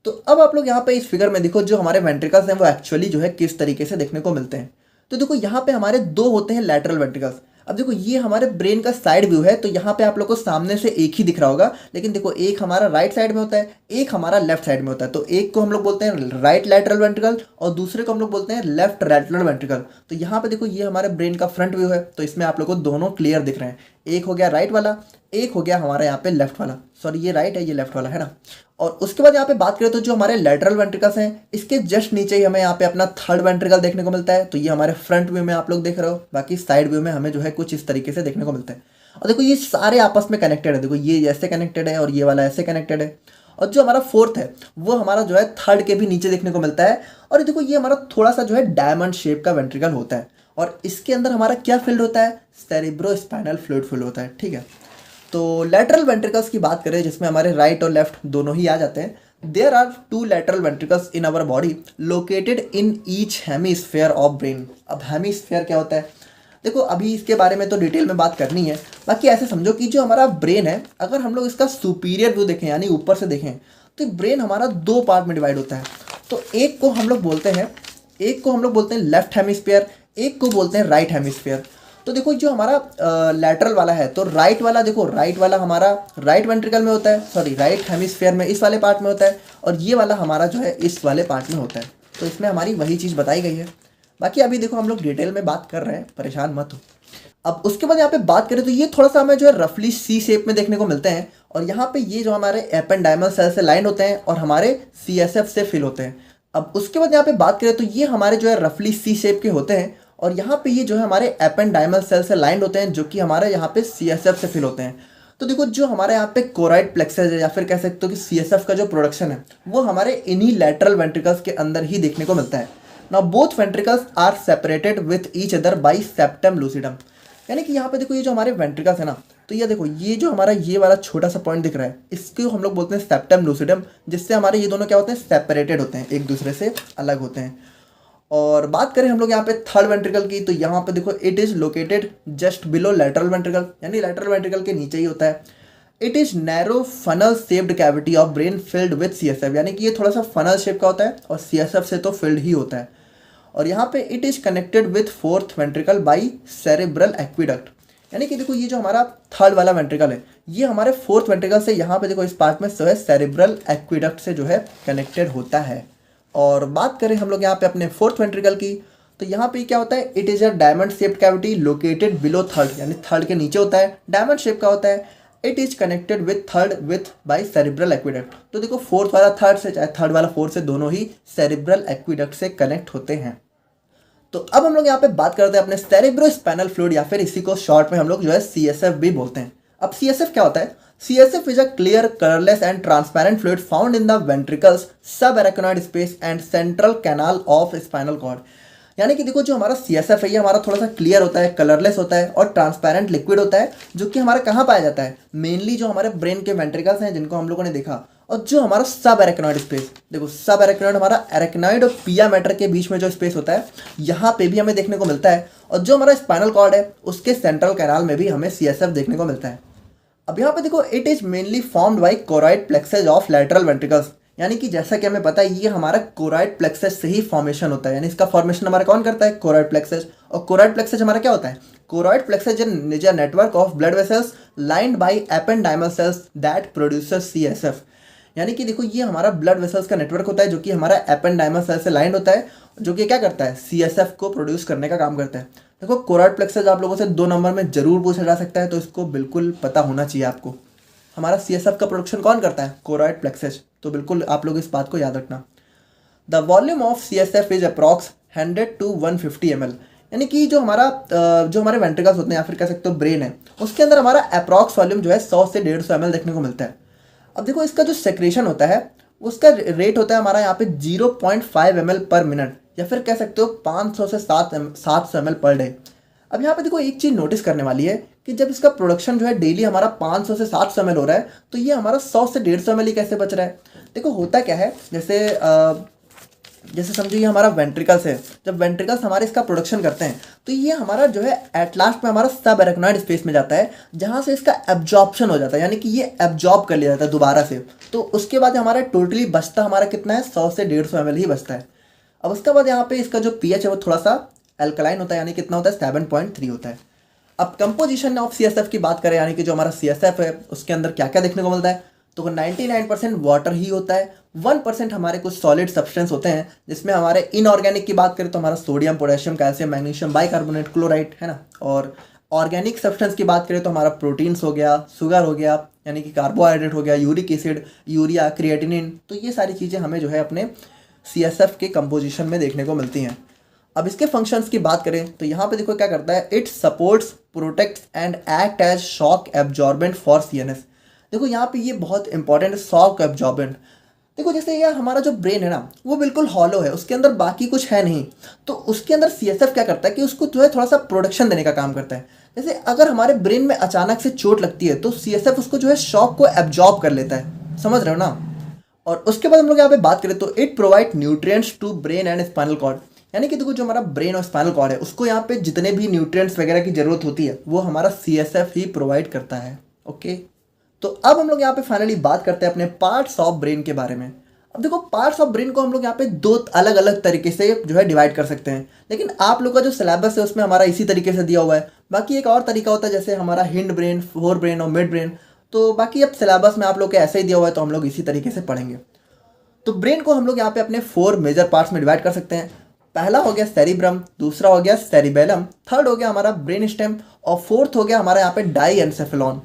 तो अब आप लोग यहाँ पे इस फिगर में देखो जो हमारे वेंट्रिकल्स हैं वो एक्चुअली जो है किस तरीके से देखने को मिलते हैं। तो देखो यहाँ पे हमारे 2 होते हैं लैटरल वेंट्रिकल्स। अब देखो ये हमारे ब्रेन का साइड व्यू है, तो यहाँ पे आप लोग को सामने से एक ही दिख रहा होगा, लेकिन देखो एक हमारा राइट साइड में होता है, एक हमारा लेफ्ट साइड में होता है। तो एक को हम लोग बोलते हैं राइट लैटरल वेंट्रिकल और दूसरे को हम लोग बोलते हैं लेफ्ट लैटरल वेंट्रिकल। तो यहाँ पे देखो ये हमारे ब्रेन का फ्रंट व्यू है, तो इसमें आप लोग को दोनों क्लियर दिख रहे हैं। एक हो गया राइट वाला, एक हो गया हमारा यहाँ पे लेफ्ट वाला। सॉरी ये राइट है, ये लेफ्ट वाला है ना। और उसके बाद यहाँ पे बात करें तो जो हमारे लेटरल वेंट्रिकल्स हैं, इसके जस्ट नीचे ही हमें यहाँ पे अपना थर्ड वेंट्रिकल देखने को मिलता है। तो ये हमारे फ्रंट व्यू में आप लोग देख रहे हो, बाकी साइड व्यू में हमें जो है कुछ इस तरीके से देखने को मिलता है। और देखो ये सारे आपस में कनेक्टेड है, देखो ये ऐसे कनेक्टेड है और ये वाला ऐसे कनेक्टेड है। और जो हमारा फोर्थ है वो हमारा जो है थर्ड के भी नीचे देखने को मिलता है। और देखो ये हमारा थोड़ा सा जो है डायमंड शेप का वेंट्रिकल होता है, और इसके अंदर हमारा क्या फील्ड होता है, सेरिब्रोस्पाइनल फ्लूइड फील्ड होता है। ठीक है, तो लैटरल वेंट्रिकल्स की बात करें जिसमें हमारे राइट और लेफ्ट दोनों ही आ जाते हैं। There are 2 lateral ventricles in our body located in each hemisphere of brain. अब हेमीस्फेयर क्या होता है, देखो अभी इसके बारे में तो डिटेल में बात करनी है। बाकी ऐसे समझो कि जो हमारा ब्रेन है, अगर हम लोग इसका सुपीरियर व्यू देखें यानी ऊपर से देखें, तो ब्रेन हमारा 2 पार्ट में डिवाइड होता है। तो एक को हम लोग बोलते हैं लेफ्ट हेमीस्फेयर, एक को बोलते हैं राइट हेमीस्फेयर। तो देखो जो हमारा लैटरल वाला है, तो राइट वाला देखो, राइट वाला हमारा राइट वेंट्रिकल में होता है, सॉरी राइट हेमिस्फीयर में इस वाले पार्ट में होता है, और ये वाला हमारा जो है इस वाले पार्ट में होता है। तो इसमें हमारी वही चीज़ बताई गई है। बाकी अभी देखो हम लोग डिटेल में बात कर रहे हैं, परेशान मत हो। अब उसके बाद यहाँ पे बात करें तो ये थोड़ा सा हमें जो है रफली सी शेप में देखने को मिलते हैं, और यहाँ पे ये जो हमारे एपेंडाइमल सेल से लाइन होते हैं और हमारे CSF से फिल होते हैं। अब उसके बाद यहाँ पे बात करें तो ये हमारे जो है रफली सी शेप के होते हैं, और यहाँ पे ये जो है हमारे एपेंडाइमल सेल से लाइंड होते हैं, जो कि हमारे यहाँ पे CSF से फिल होते हैं। तो देखो जो हमारे यहाँ पे कोराइड प्लेक्सेस है, या फिर कह सकते हो कि CSF का जो प्रोडक्शन है वो हमारे इन्हीं लैटरल वेंट्रिकल्स के अंदर ही देखने को मिलता है। Now both ventricles are separated with each other by septum lucidum. यानी कि यहाँ पे देखो ये जो हमारे वेंट्रिकल्स है ना, तो ये देखो ये जो हमारा ये वाला छोटा सा पॉइंट दिख रहा है, इसको हम लोग बोलते हैं सेप्टम लूसिडम, जिससे हमारे ये दोनों क्या होते हैं, सेपरेटेड होते हैं, एक दूसरे से अलग होते हैं। और बात करें हम लोग यहाँ पे थर्ड वेंट्रिकल की, तो यहाँ पे देखो it is located just below lateral ventricle, यानी लैटरल वेंट्रिकल के नीचे ही होता है। It is narrow funnel shaped cavity of brain filled with CSF, यानी कि ये थोड़ा सा फनल शेप का होता है और CSF से तो फिल्ड ही होता है। और यहाँ पे it is connected with fourth ventricle by cerebral aqueduct, यानी कि देखो ये जो हमारा थर्ड वाला वेंट्रिकल है ये हमारे फोर्थ वेंट्रिकल से यहाँ पे देखो इस पार्ट में जो है सेरेब्रल एक्विडक्ट से जो है कनेक्टेड होता है। और बात करें हम लोग यहाँ पे अपने फोर्थ वेंट्रिकल की, तो यहाँ पे क्या होता है, it is a diamond shaped cavity located below third, यानी थर्ड के नीचे होता है, डायमंड शेप का होता है। It is connected with third with by cerebral aqueduct. तो देखो फोर्थ वाला थर्ड से, चाहे थर्ड वाला फोर्थ से, दोनों ही सेरिब्रल एक्विडक्ट से कनेक्ट होते हैं। तो अब हम लोग यहाँ पे बात करते हैं अपने सेरिब्रोस्पाइनल फ्लूइड, या फिर इसी को शॉर्ट में हम लोग जो है CSF भी बोलते हैं। अब CSF क्या होता है, CSF is a clear, colorless and transparent fluid found in the ventricles, subarachnoid space and central canal of spinal cord। यानी कि देखो जो हमारा CSF है ये हमारा थोड़ा सा क्लियर होता है, कलरलेस होता है और ट्रांसपेरेंट लिक्विड होता है, जो कि हमारा कहाँ पाया जाता है, मेनली जो हमारे ब्रेन के वेंट्रिकल्स हैं जिनको हम लोगों ने देखा, और जो हमारा सब एरेक्नॉइड स्पेस, देखो सब एरेक्नॉइड हमारा एरेक्नॉइड और पिया मैटर के बीच में जो स्पेस होता है यहाँ पे भी हमें देखने को मिलता है, और जो हमारा स्पाइनल कॉर्ड है उसके सेंट्रल कैनाल में भी हमें CSF देखने को मिलता है। अब यहाँ पे देखो it is mainly formed by choroid plexus of lateral ventricles, यानी कि जैसा कि हमें पता है ये हमारा कोरॉइड प्लेक्सेस से ही फॉर्मेशन होता है, यानी इसका फॉर्मेशन हमारा कौन करता है, कोरॉइड प्लेक्सेस। और कोरॉइड प्लेक्सेस हमारा क्या होता है, choroid plexus is a network of blood vessels lined by ependymal cells that produces CSF, यानी कि देखो ये हमारा ब्लड वेसल्स का नेटवर्क होता है जो कि हमारा एपेंडाइमल सेल से लाइंड होता है, जो कि क्या करता है, CSF को प्रोड्यूस करने का काम करता है। देखो कोरॉइड प्लेक्सेस आप लोगों से 2 नंबर में जरूर पूछा जा सकता है, तो इसको बिल्कुल पता होना चाहिए आपको। हमारा CSF का प्रोडक्शन कौन करता है, कोरॉइड प्लेक्सेस, तो बिल्कुल आप लोग इस बात को याद रखना। The volume of CSF is approx 100 to 150 ml, यानी कि जो हमारे वेंट्रिकल्स होते हैं या फिर कह सकते हो ब्रेन है, उसके अंदर हमारा अप्रॉक्स वॉल्यूम जो है 100 से 150 ml देखने को मिलता है। अब देखो इसका जो सेक्रेशन होता है उसका रेट होता है हमारा यहाँ पे 0.5 ml पर मिनट, या फिर कह सकते हो 500 से 700 ml पर डे। अब यहाँ पे देखो एक चीज़ नोटिस करने वाली है कि जब इसका प्रोडक्शन जो है डेली हमारा 500 से 700 ml हो रहा है, तो ये हमारा 100 से 150 ml ही कैसे बच रहा है। देखो होता क्या है, जैसे समझो ये हमारा वेंट्रिकल्स है, जब वेंट्रिकल्स हमारे इसका प्रोडक्शन करते हैं तो ये हमारा जो है एट लास्ट में हमारा सब एरेक्नॉइड स्पेस में जाता है, जहाँ से इसका एब्जॉर्प्शन हो जाता है, यानी कि ये एब्जॉर्ब कर लिया जाता है दोबारा से। तो उसके बाद हमारा टोटली बचता हमारा कितना है, 100 से 150 ml ही बचता है। अब उसके बाद यहाँ पे इसका जो pH है वो थोड़ा सा एल्कलाइन होता है, यानी कितना होता है, 7.3 होता है। अब कंपोजिशन ऑफ CSF की बात करें, यानी कि जो हमारा CSF है उसके अंदर क्या क्या देखने को मिलता है, तो 99% वाटर ही होता है, 1% हमारे कुछ सॉलिड सब्सटेंस होते हैं, जिसमें हमारे इनऑर्गेनिक की बात करें तो हमारा sodium, potassium, calcium, magnesium, bicarbonate, chloride है ना। और ऑर्गेनिक सब्सटेंस की बात करें तो हमारा प्रोटीन्स हो गया, शुगर हो गया यानी कि कार्बोहाइड्रेट हो गया, यूरिक एसिड, यूरिया, क्रिएटिनिन, तो ये सारी चीज़ें हमें जो है अपने CSF के कंपोजिशन में देखने को मिलती हैं। अब इसके फंक्शंस की बात करें तो यहाँ पे देखो क्या करता है, it supports, protects and act as shock absorbent for CNS। देखो यहाँ पे ये बहुत इंपॉर्टेंट है, शॉक एब्जॉर्बेंट। देखो जैसे यार हमारा जो ब्रेन है ना वो बिल्कुल हॉलो है, उसके अंदर बाकी कुछ है नहीं, तो उसके अंदर CSF क्या करता है कि उसको जो है थोड़ा सा प्रोडक्शन देने का काम करता है। जैसे अगर हमारे ब्रेन में अचानक से चोट लगती है तो CSF उसको जो है शॉक को एब्जॉर्ब कर लेता है, समझ रहे हो ना। और उसके बाद हम लोग यहाँ पे बात करें तो it provide nutrients to brain and spinal cord, यानी कि देखो जो हमारा ब्रेन और स्पाइनल कॉर्ड है उसको यहाँ पे जितने भी न्यूट्रिएंट्स वगैरह की जरूरत होती है वो हमारा CSF ही प्रोवाइड करता है। ओके, तो अब हम लोग यहाँ पे फाइनली बात करते हैं अपने पार्ट्स ऑफ ब्रेन के बारे में। अब देखो पार्ट्स ऑफ ब्रेन को हम लोग यहाँ पे 2 अलग अलग तरीके से जो है डिवाइड कर सकते हैं, लेकिन आप लोग का जो सिलेबस है उसमें हमारा इसी तरीके से दिया हुआ है। बाकी एक और तरीका होता है जैसे हमारा हिंड ब्रेन, फोर ब्रेन और मिड ब्रेन, तो बाकी अब सिलेबस में आप लोग के ऐसे ही दिया हुआ है तो हम लोग इसी तरीके से पढ़ेंगे। तो ब्रेन को हम लोग यहाँ पे अपने 4 मेजर पार्ट्स में डिवाइड कर सकते हैं। पहला हो गया सेरिब्रम, दूसरा हो गया सेरिबेलम, थर्ड हो गया हमारा ब्रेन स्टेम और फोर्थ हो गया हमारा यहाँ पे डाईएन्सेफेलॉन।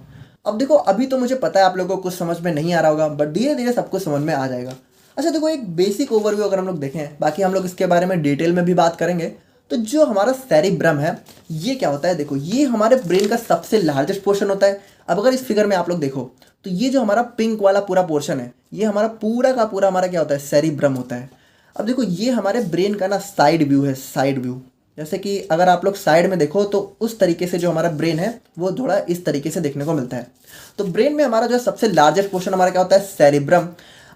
अब देखो अभी तो मुझे पता है आप लोगों को कुछ समझ में नहीं आ रहा होगा, बट धीरे धीरे सब कुछ समझ में आ जाएगा। अच्छा देखो एक बेसिक ओवरव्यू अगर हम लोग देखें, बाकी हम लोग इसके बारे में डिटेल में भी बात करेंगे। तो जो हमारा सेरिब्रम है ये क्या होता है, देखो ये हमारे ब्रेन का सबसे लार्जेस्ट पोर्शन होता है। अब अगर इस फिगर में आप लोग देखो तो ये जो हमारा पिंक वाला पूरा पोर्शन है ये हमारा पूरा का पूरा हमारा क्या होता है, सेरिब्रम होता है। अब देखो ये हमारे ब्रेन का ना साइड व्यू है, साइड व्यू, जैसे कि अगर आप लोग साइड में देखो तो उस तरीके से जो हमारा ब्रेन है वो थोड़ा इस तरीके से देखने को मिलता है। तो ब्रेन में हमारा जो सबसे लार्जेस्ट पोर्शन हमारा क्या होता है, सेरिब्रम।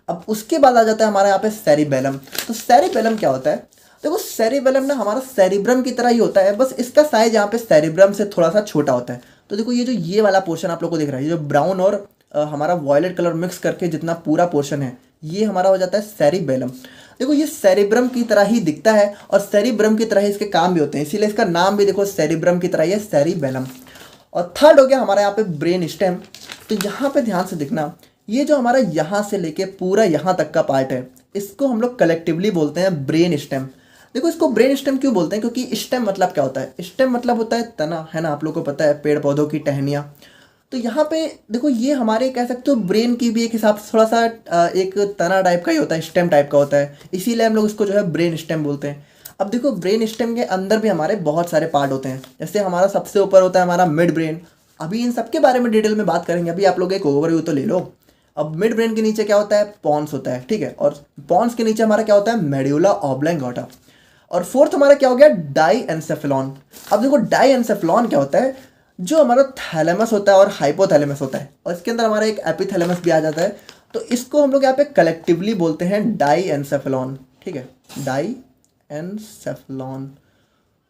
अब उसके बाद आ जाता है हमारा यहाँ पे सेरिबेलम। तो सेरिबेलम क्या होता है, देखो सेरिबेलम ना हमारा सेरिब्रम की तरह ही होता है, बस इसका साइज यहाँ पे सेरिब्रम से थोड़ा सा छोटा होता है। तो देखो ये जो ये वाला पोर्शन आप लोग को दिख रहा है, ये जो ब्राउन और हमारा वॉयलेट कलर मिक्स करके जितना पूरा पोर्शन है ये हमारा हो जाता है सेरिबेलम। देखो ये सेरिब्रम की तरह ही दिखता है और सेरिब्रम की तरह ही इसके काम भी होते हैं, इसीलिए इसका नाम भी देखो सेरिब्रम की तरह ही है, सेरिबेलम। और थर्ड हो गया हमारा यहाँ पे ब्रेन स्टेम। तो यहाँ पे ध्यान से देखना, ये जो हमारा यहाँ से लेके पूरा यहाँ तक का पार्ट है इसको हम लोग कलेक्टिवली बोलते हैं ब्रेन स्टेम। देखो इसको ब्रेन स्टेम क्यों बोलते हैं, क्योंकि स्टेम मतलब क्या होता है, स्टेम मतलब होता है तना, है ना, आप लोग को पता है पेड़ पौधों की टहनियाँ। तो यहाँ पे देखो ये हमारे कह सकते हो ब्रेन की भी एक हिसाब से थोड़ा सा एक तना टाइप का ही होता है, स्टेम टाइप का होता है, इसीलिए हम लोग इसको जो है ब्रेन स्टेम बोलते हैं। अब देखो ब्रेन स्टेम के अंदर भी हमारे बहुत सारे पार्ट होते हैं, जैसे हमारा सबसे ऊपर होता है हमारा मिड ब्रेन। अभी इन सब के बारे में डिटेल में बात करेंगे, अभी आप लोग एक ओवरव्यू तो ले लो। अब मिड ब्रेन के नीचे क्या होता है, पॉन्स होता है, ठीक है, और पॉन्स के नीचे हमारा क्या होता है, मेड्यूला ऑब्लॉन्गेटा। और फोर्थ हमारा क्या हो गया, डाईएन्सेफेलॉन। अब देखो डाईएन्सेफेलॉन क्या होता है, जो हमारा थैलेमस होता है और हाइपोथैलेमस होता है, और इसके अंदर हमारा एक एपिथैलेमस भी आ जाता है, तो इसको हम लोग यहाँ पे कलेक्टिवली बोलते हैं डाईएन्सेफेलॉन। ठीक है, डाईएन्सेफेलॉन।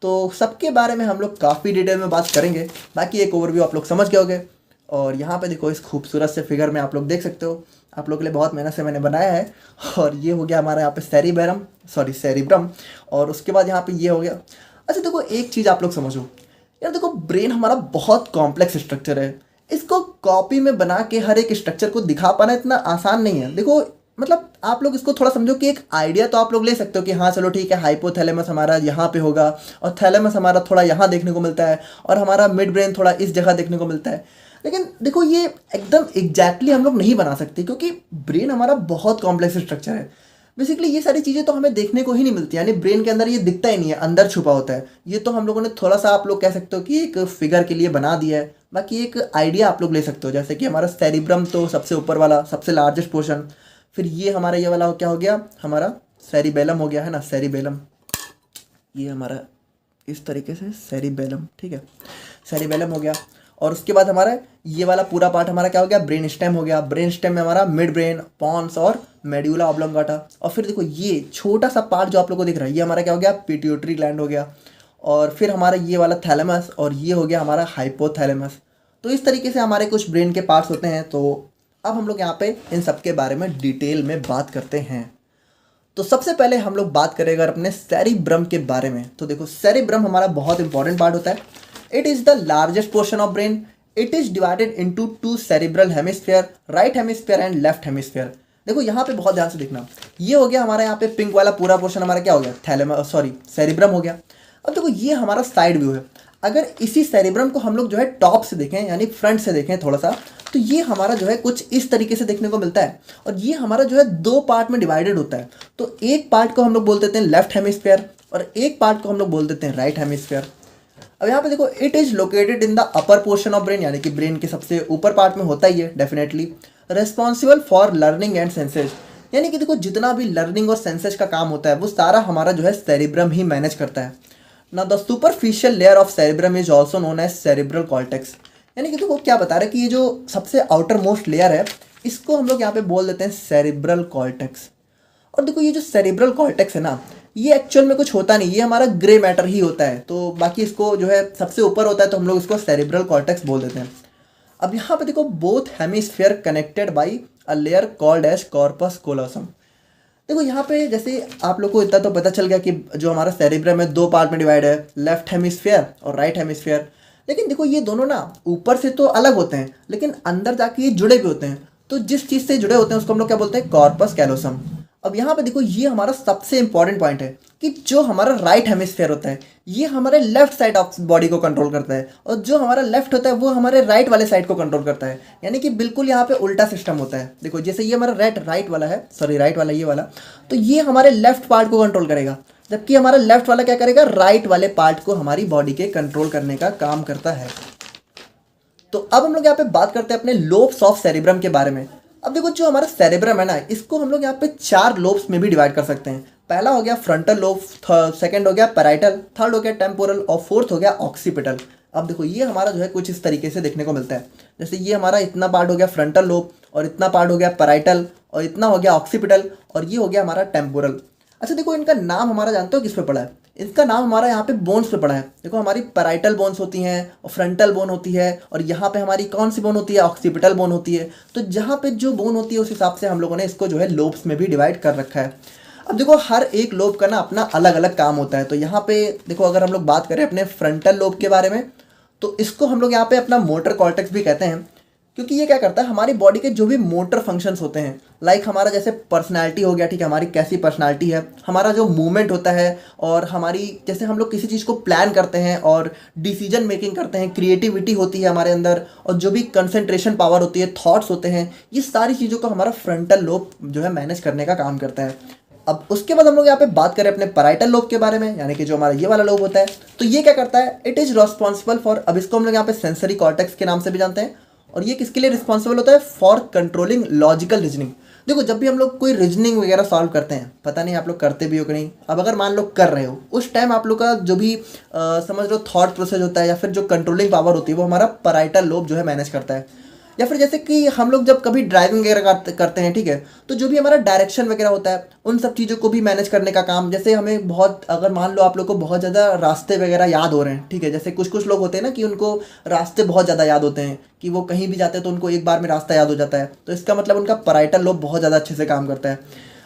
तो सबके बारे में हम लोग काफ़ी डिटेल में बात करेंगे, बाकी एक ओवरव्यू आप लोग समझ गए होंगे। और यहाँ पे देखो इस खूबसूरत से फिगर में आप लोग देख सकते हो, आप लोग के लिए बहुत मेहनत से मैंने बनाया है। और ये हो गया हमारा यहाँ पे सेरिब्रम, और उसके बाद यहाँ पे ये हो गया। अच्छा देखो एक चीज़ आप लोग समझो यार, देखो ब्रेन हमारा बहुत कॉम्प्लेक्स स्ट्रक्चर है, इसको कॉपी में बना के हर एक स्ट्रक्चर को दिखा पाना इतना आसान नहीं है। देखो मतलब आप लोग इसको थोड़ा समझो कि एक आइडिया तो आप लोग ले सकते हो कि हाँ चलो ठीक है, हाइपोथैलेमस हमारा यहाँ पे होगा और थैलेमस हमारा थोड़ा यहाँ देखने को मिलता है और हमारा मिड ब्रेन थोड़ा इस जगह देखने को मिलता है। लेकिन देखो ये एकदम एग्जैक्टली हम लोग नहीं बना सकते, क्योंकि ब्रेन हमारा बहुत कॉम्प्लेक्स स्ट्रक्चर है। बेसिकली ये सारी चीज़ें तो हमें देखने को ही नहीं मिलती, यानी ब्रेन के अंदर ये दिखता ही नहीं है, अंदर छुपा होता है। ये तो हम लोगों ने थोड़ा सा आप लोग कह सकते हो कि एक फिगर के लिए बना दिया है, बाकी एक आइडिया आप लोग ले सकते हो। जैसे कि हमारा सेरिब्रम तो सबसे ऊपर वाला सबसे लार्जेस्ट पोर्शन, फिर ये हमारा ये वाला क्या हो गया, हमारा सेरिबेलम हो गया है ना, सेरिबेलम, ये हमारा इस तरीके से सेरिबेलम। ठीक है, सेरिबेलम हो गया। और उसके बाद हमारा ये वाला पूरा पार्ट हमारा क्या हो गया, ब्रेन स्टेम हो गया। ब्रेन स्टेम में हमारा मिड ब्रेन, पॉन्स और मेड्यूला ऑब्लोंगाटा। और फिर देखो ये छोटा सा पार्ट जो आप लोगों को दिख रहा है, ये हमारा क्या हो गया, पिट्यूटरी ग्लैंड हो गया। और फिर हमारा ये वाला थैलेमस, और ये हो गया हमारा हाइपोथैलेमस। तो इस तरीके से हमारे कुछ ब्रेन के पार्ट्स होते हैं। तो अब हम लोग यहाँ पे इन सब के बारे में डिटेल में बात करते हैं। तो सबसे पहले हम लोग बात करें अगर अपने सेरिब्रम के बारे में, तो देखो सेरिब्रम हमारा बहुत इंपॉर्टेंट पार्ट होता है। It is the largest portion of brain. It is divided into two cerebral hemisphere, right hemisphere and left hemisphere. देखो यहाँ पे बहुत ध्यान से देखना, ये हो गया हमारा यहाँ पे पिंक वाला पूरा पोर्शन हमारा क्या हो गया, सेरिब्रम हो गया। अब देखो ये हमारा साइड व्यू है। अगर इसी सेरिब्रम को हम लोग जो है टॉप से देखें, यानी फ्रंट से देखें थोड़ा सा, तो ये हमारा जो है कुछ इस तरीके से देखने को मिलता है। और ये हमारा जो है दो पार्ट में डिवाइडेड होता है। तो एक पार्ट को हम लोग बोल देते हैं लेफ्ट हेमिस्फीयर, और एक पार्ट को हम लोग बोल देते हैं राइट हेमिस्फीयर। अब यहाँ पे देखो it is located in the upper portion of brain, यानी कि ब्रेन के सबसे ऊपर पार्ट में होता ही है definitely. Responsible for learning and senses, यानी कि देखो जितना भी लर्निंग और सेंसेज का काम होता है वो सारा हमारा जो है सेरिब्रम ही मैनेज करता है ना। The superficial layer of cerebrum is also known as cerebral cortex, यानी कि देखो क्या बता रहे हैं कि ये जो सबसे आउटर मोस्ट लेयर है, इसको हम लोग यहाँ पे बोल देते हैं सेरिब्रल कॉर्टेक्स। और देखो ये जो सेरिब्रल कॉर्टेक्स है ना, ये एक्चुअल में कुछ होता नहीं, ये हमारा ग्रे मैटर ही होता है। तो बाकी इसको जो है सबसे ऊपर होता है, तो हम लोग इसको सेरिब्रल कॉर्टेक्स बोल देते हैं। अब यहाँ पे देखो both hemisphere connected by a layer called as corpus callosum. देखो यहाँ पे जैसे आप लोग को इतना तो पता चल गया कि जो हमारा सेरिब्रम है दो पार्ट में डिवाइड है, लेफ्ट हेमिस्फीयर और राइट हेमिस्फीयर। लेकिन देखो ये दोनों ना ऊपर से तो अलग होते हैं, लेकिन अंदर जाके ये जुड़े भी होते हैं। तो जिस चीज़ से जुड़े होते हैं उसको हम लोग क्या बोलते हैं, कॉर्पस कैलोसम। अब यहाँ पे देखो ये हमारा सबसे इंपॉर्टेंट पॉइंट है कि जो हमारा राइट हेमिस्फीयर होता है ये हमारे लेफ्ट साइड ऑफ बॉडी को कंट्रोल करता है, और जो हमारा लेफ्ट होता है वो हमारे राइट वाले साइड को कंट्रोल करता है। यानी कि बिल्कुल यहाँ पे उल्टा सिस्टम होता है। देखो जैसे ये हमारा राइट वाला है, राइट वाला ये वाला, तो ये हमारे लेफ्ट पार्ट को कंट्रोल करेगा, जबकि हमारा लेफ्ट वाला क्या करेगा, राइट वाले पार्ट को हमारी बॉडी के कंट्रोल करने का काम करता है। तो अब हम लोग यहाँ पे बात करते हैं अपने लोब्स ऑफ सेरिब्रम के बारे में। अब देखो जो हमारा सेरिब्रम है ना, इसको हम लोग यहाँ पे 4 लोब्स में भी डिवाइड कर सकते हैं। पहला हो गया फ्रंटल लोब, सेकंड हो गया पैराइटल, थर्ड हो गया टेम्पोरल और फोर्थ हो गया ऑक्सीपिटल। अब देखो ये हमारा जो है कुछ इस तरीके से देखने को मिलता है। जैसे ये हमारा इतना पार्ट हो गया फ्रंटल लोब, और इतना पार्ट हो गया पैराइटल, और इतना हो गया ऑक्सीपिटल, और ये हो गया हमारा टेम्पोरल। अच्छा देखो इनका नाम हमारा जानते हो किस पे पड़ा है, इसका नाम हमारा यहाँ पे बोन्स पे पड़ा है। देखो हमारी पैराइटल बोन्स होती हैं और फ्रंटल बोन होती है, और यहाँ पे हमारी कौन सी बोन होती है, ऑक्सीपिटल बोन होती है। तो जहाँ पे जो बोन होती है उस हिसाब से हम लोगों ने इसको जो है लोब्स में भी डिवाइड कर रखा है। अब देखो हर एक लोब का ना अपना अलग अलग काम होता है। तो यहाँ पे देखो अगर हम लोग बात करें अपने फ्रंटल लोब के बारे में, तो इसको हम लोग यहाँ पे अपना मोटर कॉर्टेक्स भी कहते हैं, क्योंकि ये क्या करता है, हमारी बॉडी के जो भी मोटर फंक्शंस होते हैं, लाइक हमारा जैसे पर्सनालिटी हो गया, ठीक है, हमारी कैसी पर्सनालिटी है, हमारा जो मूवमेंट होता है, और हमारी जैसे हम लोग किसी चीज़ को प्लान करते हैं और डिसीजन मेकिंग करते हैं, क्रिएटिविटी होती है हमारे अंदर, और जो भी कंसंट्रेशन पावर होती है, थॉट्स होते हैं, ये सारी चीज़ों को हमारा फ्रंटल लोब जो है मैनेज करने का काम करता है। अब उसके बाद हम लोग यहाँ पे बात करें अपने पैराइटल लोब के बारे में, यानी कि जो हमारा ये वाला लोब होता है, तो ये क्या करता है, इट इज़ रिस्पॉन्सिबल फॉर, अब इसको हम लोग यहाँ पे सेंसरी कॉर्टेक्स के नाम से भी जानते हैं, और ये किसके लिए रिस्पॉन्सिबल होता है, फॉर कंट्रोलिंग लॉजिकल रीजनिंग। देखो जब भी हम लोग कोई रीजनिंग वगैरह सॉल्व करते हैं, पता नहीं आप लोग करते भी हो कि नहीं, अब अगर मान लो कर रहे हो, उस टाइम आप लोग का जो भी समझ लो थॉट प्रोसेस होता है या फिर जो कंट्रोलिंग पावर होती है वो हमारा पैराइटल लोब जो है मैनेज करता है। या फिर जैसे कि हम लोग जब कभी ड्राइविंग वगैरह करते हैं, ठीक है, तो जो भी हमारा डायरेक्शन वगैरह होता है उन सब चीज़ों को भी मैनेज करने का काम, जैसे हमें बहुत, अगर मान लो आप लोग को बहुत ज़्यादा रास्ते वगैरह याद हो रहे हैं, ठीक है, जैसे कुछ कुछ लोग होते हैं ना कि उनको रास्ते बहुत ज़्यादा याद होते हैं, कि वो कहीं भी जाते हैं तो उनको एक बार में रास्ता याद हो जाता है, तो इसका मतलब उनका पैराइटल लोब बहुत ज़्यादा अच्छे से काम करता है।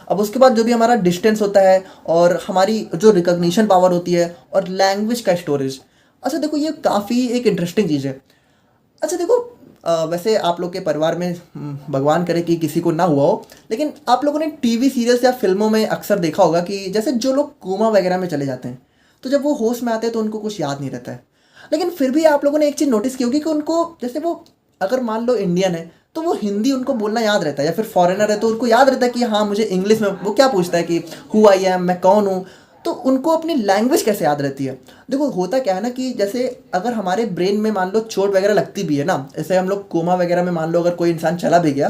अब उसके बाद जो भी हमारा डिस्टेंस होता है और हमारी जो रिकॉग्निशन पावर होती है और लैंग्वेज का स्टोरेज। अच्छा देखो ये काफ़ी एक इंटरेस्टिंग चीज़ है। अच्छा देखो वैसे आप लोग के परिवार में भगवान करे कि किसी को ना हुआ हो, लेकिन आप लोगों ने टीवी सीरियल्स या फिल्मों में अक्सर देखा होगा कि जैसे जो लोग कोमा वगैरह में चले जाते हैं, तो जब वो होश में आते हैं तो उनको कुछ याद नहीं रहता है। लेकिन फिर भी आप लोगों ने एक चीज़ नोटिस की होगी कि उनको, जैसे वो अगर मान लो इंडियन है तो वो हिंदी उनको बोलना याद रहता है, या फिर फॉरेनर है तो उनको याद रहता है कि हाँ मुझे इंग्लिश में, वो क्या पूछता है कि हु आई एम, मैं कौन हूँ, तो उनको अपनी लैंग्वेज कैसे याद रहती है। देखो होता क्या है ना कि जैसे अगर हमारे ब्रेन में मान लो चोट वगैरह लगती भी है ना, जैसे हम लोग कोमा वगैरह में मान लो अगर कोई इंसान चला भी गया,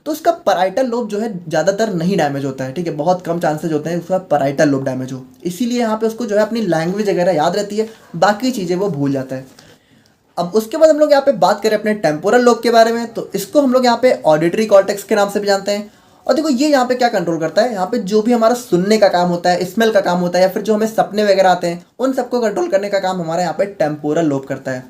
तो उसका पैराइटल लोब जो है ज़्यादातर नहीं डैमेज होता है, ठीक है, बहुत कम चांसेज होते हैं उसका पैराइटल लोब डैमेज हो, इसीलिए यहाँ पे उसको जो है अपनी लैंग्वेज वगैरह याद रहती है, बाकी चीज़ें वो भूल जाता है। अब उसके बाद हम लोग यहाँ पे बात करें अपने टेम्पोरल लोब के बारे में, तो इसको हम लोग यहाँ पे ऑडिटरी कॉर्टेक्स के नाम से भी जानते हैं। और देखो ये यहाँ पे क्या कंट्रोल करता है, यहाँ पे जो भी हमारा सुनने का काम होता है, स्मेल का काम होता है, या फिर जो हमें सपने वगैरह आते हैं उन सबको कंट्रोल करने का काम हमारा यहाँ पे टेम्पोरल लोब करता है।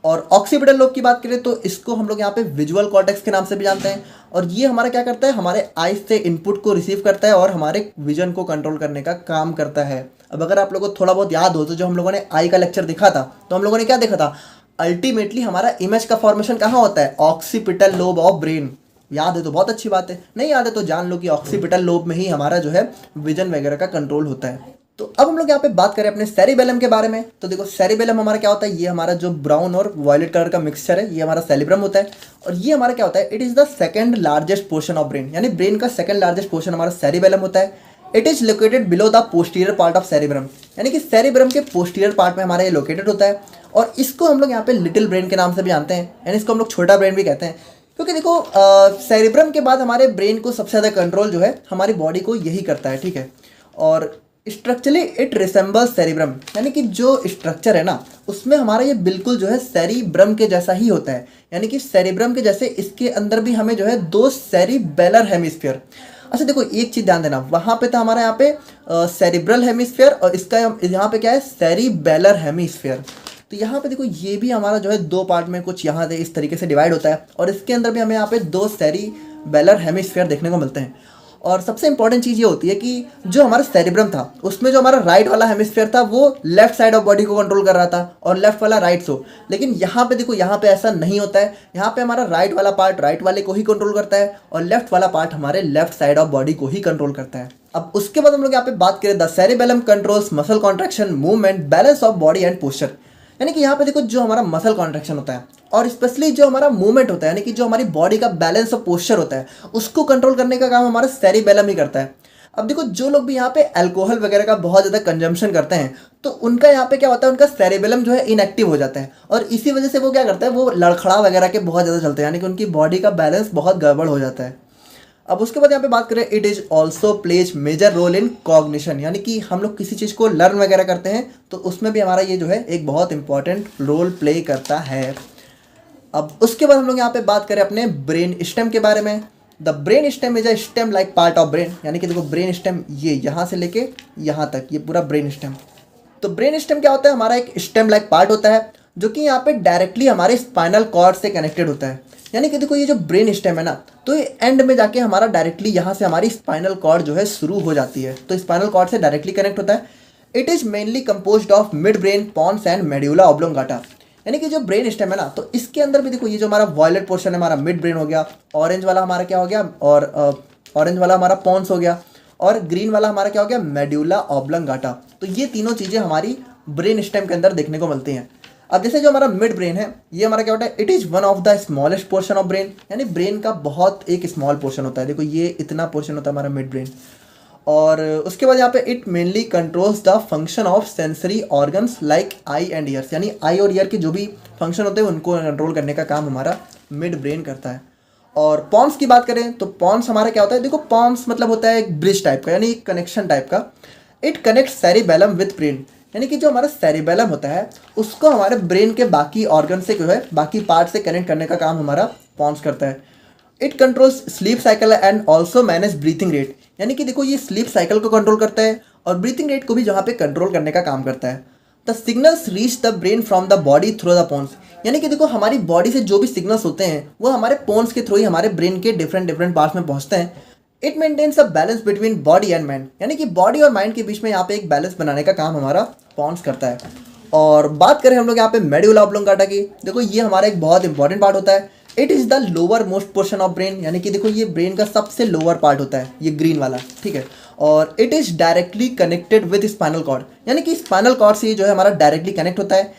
और ऑक्सीपिटल लोब की बात करें तो इसको हम लोग यहाँ पे विजुअल कॉर्टेक्स के नाम से भी जानते हैं। और ये हमारा क्या करता है, हमारे आइज से इनपुट को रिसीव करता है और हमारे विजन को कंट्रोल करने का काम करता है। अब अगर आप लोगों को थोड़ा बहुत याद हो तो जो हम लोगों ने आई का लेक्चर देखा था, तो हम लोगों ने क्या देखा था, अल्टीमेटली हमारा इमेज का फॉर्मेशन कहाँ होता है, ऑक्सीपिटल लोब ऑफ ब्रेन। याद है तो बहुत अच्छी बात है, नहीं याद है तो जान लो कि ऑक्सीपिटल लोब में ही हमारा जो है विजन वगैरह का कंट्रोल होता है। तो अब हम लोग यहाँ पे बात करें अपने सेरिबेलम के बारे में, तो देखो सेरिबेलम हमारा क्या होता है, ये हमारा जो ब्राउन और वायलेट कलर का मिक्सचर है, ये हमारा सेरिब्रम होता है। और ये हमारा क्या होता है, it is the second largest portion of brain, यानी ब्रेन का सेकंड लार्जेस्ट पोर्शन हमारा सेरिबेलम होता है। It is located below the posterior part of cerebrum, यानी कि सेरिब्रम के पोस्टीरियर पार्ट में हमारा ये लोकेटेड होता है। और इसको हम लोग यहाँ पे लिटिल ब्रेन के नाम से भी जानते हैं, यानी इसको हम लोग छोटा ब्रेन भी कहते हैं, क्योंकि देखो सेरिब्रम के बाद हमारे ब्रेन को सबसे ज़्यादा कंट्रोल जो है हमारी बॉडी को यही करता है, ठीक है। और स्ट्रक्चरली इट रिसेंबल्स सेरिब्रम, यानी कि जो स्ट्रक्चर है ना उसमें हमारा ये बिल्कुल जो है सेरिब्रम के जैसा ही होता है, यानी कि सेरिब्रम के जैसे इसके अंदर भी हमें जो है दो सेरिबेलर हेमिस्फीयर। अच्छा देखो एक चीज़ ध्यान देना, वहाँ पे था हमारा यहाँ पे सेरिब्रल हेमिस्फीयर और इसका यहाँ पे क्या है, सेरिबेलर हेमिस्फीयर। तो यहाँ पे देखो ये भी हमारा जो है दो पार्ट में कुछ यहाँ से इस तरीके से डिवाइड होता है, और इसके अंदर भी हमें यहाँ पे दो सेरिबेलर हेमिस्फीयर देखने को मिलते हैं। और सबसे इंपॉर्टेंट चीज़ ये होती है कि जो हमारा सेरिब्रम था उसमें जो हमारा राइट वाला हेमिस्फीयर था वो लेफ्ट साइड ऑफ बॉडी को कंट्रोल कर रहा था और लेफ्ट वाला राइट सो, लेकिन यहाँ पे देखो यहाँ पे ऐसा नहीं होता है, यहाँ पे हमारा राइट वाला पार्ट राइट वाले को ही कंट्रोल करता है और लेफ्ट वाला पार्ट हमारे लेफ्ट साइड ऑफ बॉडी को ही कंट्रोल करता है। अब उसके बाद हम लोग यहाँ पे बात करें, the cerebellum controls muscle contraction, movement, balance of body and posture, यानी कि यहाँ पे देखो जो हमारा मसल कॉन्ट्रैक्शन होता है और स्पेशली जो हमारा मूवमेंट होता है, यानी कि जो हमारी बॉडी का बैलेंस और पोस्चर होता है उसको कंट्रोल करने का काम हमारा सेरिबेलम ही करता है। अब देखो जो लोग भी यहाँ पे अल्कोहल वगैरह का बहुत ज़्यादा कंजम्पशन करते हैं तो उनका यहाँ पे क्या होता है, उनका सेरिबेलम जो है इनएक्टिव हो जाता है और इसी वजह से वो क्या करता है, वो लड़खड़ा वगैरह के बहुत ज़्यादा चलते हैं, यानी कि उनकी बॉडी का बैलेंस बहुत गड़बड़ हो जाता है। अब उसके बाद यहाँ पे बात करें, it is also plays major role in cognition, यानी कि हम लोग किसी चीज़ को लर्न वगैरह करते हैं तो उसमें भी हमारा ये जो है एक बहुत इंपॉर्टेंट रोल प्ले करता है। अब उसके बाद हम लोग यहाँ पे बात करें अपने ब्रेन स्टेम के बारे में। The brain stem is a stem like part of brain, यानी कि देखो ब्रेन स्टेम ये यहाँ से लेके यहाँ तक ये पूरा ब्रेन स्टेम। तो ब्रेन स्टेम क्या होता है, हमारा एक स्टेम लाइक पार्ट होता है जो कि यहाँ पे डायरेक्टली हमारे स्पाइनल कॉर्ड से कनेक्टेड होता है, यानी कि देखो ये जो ब्रेन स्टेम है ना तो ये एंड में जाके हमारा डायरेक्टली यहाँ से हमारी स्पाइनल कॉर्ड जो है शुरू हो जाती है, तो स्पाइनल कॉर्ड से डायरेक्टली कनेक्ट होता है। It is mainly composed of midbrain, pons and medulla oblongata, यानी कि जो ब्रेन स्टेम है ना तो इसके अंदर भी देखो ये जो हमारा वॉयलेट पोर्शन है हमारा मिड ब्रेन हो गया, ऑरेंज वाला हमारा क्या हो गया, और ऑरेंज वाला हमारा पॉन्स हो गया, और ग्रीन वाला हमारा क्या हो गया, मेड्यूला ऑब्लोंगाटा। तो ये तीनों चीज़ें हमारी ब्रेन स्टेम के अंदर देखने को मिलती हैं। अब जैसे जो हमारा मिड ब्रेन है ये हमारा क्या होता है, it is one of the smallest portion of brain, यानी ब्रेन का बहुत एक स्मॉल पोर्शन होता है, देखो ये इतना पोर्शन होता है हमारा मिड ब्रेन। और उसके बाद यहाँ पे it mainly controls the function of sensory organs like I and years, यानी आई और ईयर के जो भी फंक्शन होते हैं उनको कंट्रोल करने का काम हमारा मिड ब्रेन करता है। और पॉन्स की बात करें तो पॉन्स हमारा क्या होता है, देखो पॉन्स मतलब होता है एक ब्रिज टाइप का, यानी एक कनेक्शन टाइप का। It connect cerebellum with brain, यानी कि जो हमारा सेरिबेलम होता है उसको हमारे ब्रेन के बाकी ऑर्गन से जो है बाकी पार्ट से कनेक्ट करने का काम हमारा पॉन्स करता है। It controls sleep cycle and also manage breathing rate, यानी कि देखो ये स्लीप साइकिल को कंट्रोल करता है और ब्रीथिंग रेट को भी जहाँ पे कंट्रोल करने का काम करता है। The signals reach the brain from the body through the pons, यानी कि देखो हमारी बॉडी से जो भी सिग्नल्स होते हैं वो हमारे पोन्स के थ्रू ही हमारे ब्रेन के डिफरेंट डिफरेंट पार्ट्स में पहुंचते हैं। It maintains a balance between body and mind, यानी कि बॉडी और माइंड के बीच में यहाँ पे एक बैलेंस बनाने का काम हमारा पोन्स करता है। और बात करें हम लोग यहाँ पे मेडुला ऑब्लोंगाटा की, देखो ये हमारा एक बहुत इंपॉर्टेंट पार्ट होता है। It is the lower most portion of brain, यानी कि देखो ये ब्रेन का सबसे लोअर पार्ट होता है, ये ग्रीन वाला, ठीक है। और it is directly connected with spinal cord, यानी कि स्पाइनल कॉर्ड से जो है हमारा डायरेक्टली कनेक्ट होता है।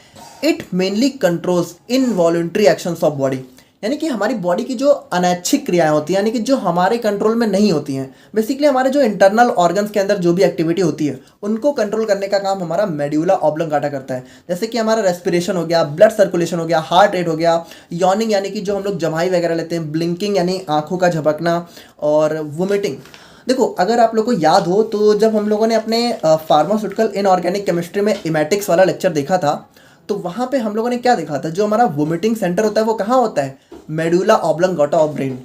It mainly controls involuntary actions of body, यानी कि हमारी बॉडी की जो अनैच्छिक क्रियाएं होती हैं, यानी कि जो हमारे कंट्रोल में नहीं होती हैं, बेसिकली हमारे जो इंटरनल ऑर्गन्स के अंदर जो भी एक्टिविटी होती है उनको कंट्रोल करने का काम हमारा मेडुला ऑब्लोंगाटा करता है। जैसे कि हमारा रेस्पिरेशन हो गया, ब्लड सर्कुलेशन हो गया, हार्ट रेट हो गया, यॉर्निंग यानी कि जो हम लोग जमाई वगैरह लेते हैं, ब्लिंकिंग यानी आंखों का झपकना, और वोमिटिंग। देखो अगर आप लोग को याद हो तो जब हम लोगों ने अपने फार्मास्यूटिकल इनऑर्गेनिक केमिस्ट्री में इमेटिक्स वाला लेक्चर देखा था तो वहाँ पे हम लोगों ने क्या देखा था, जो हमारा वोमिटिंग सेंटर होता है वो कहाँ होता है, मेडुला ऑब्लोंगाटा ऑफ ब्रेन।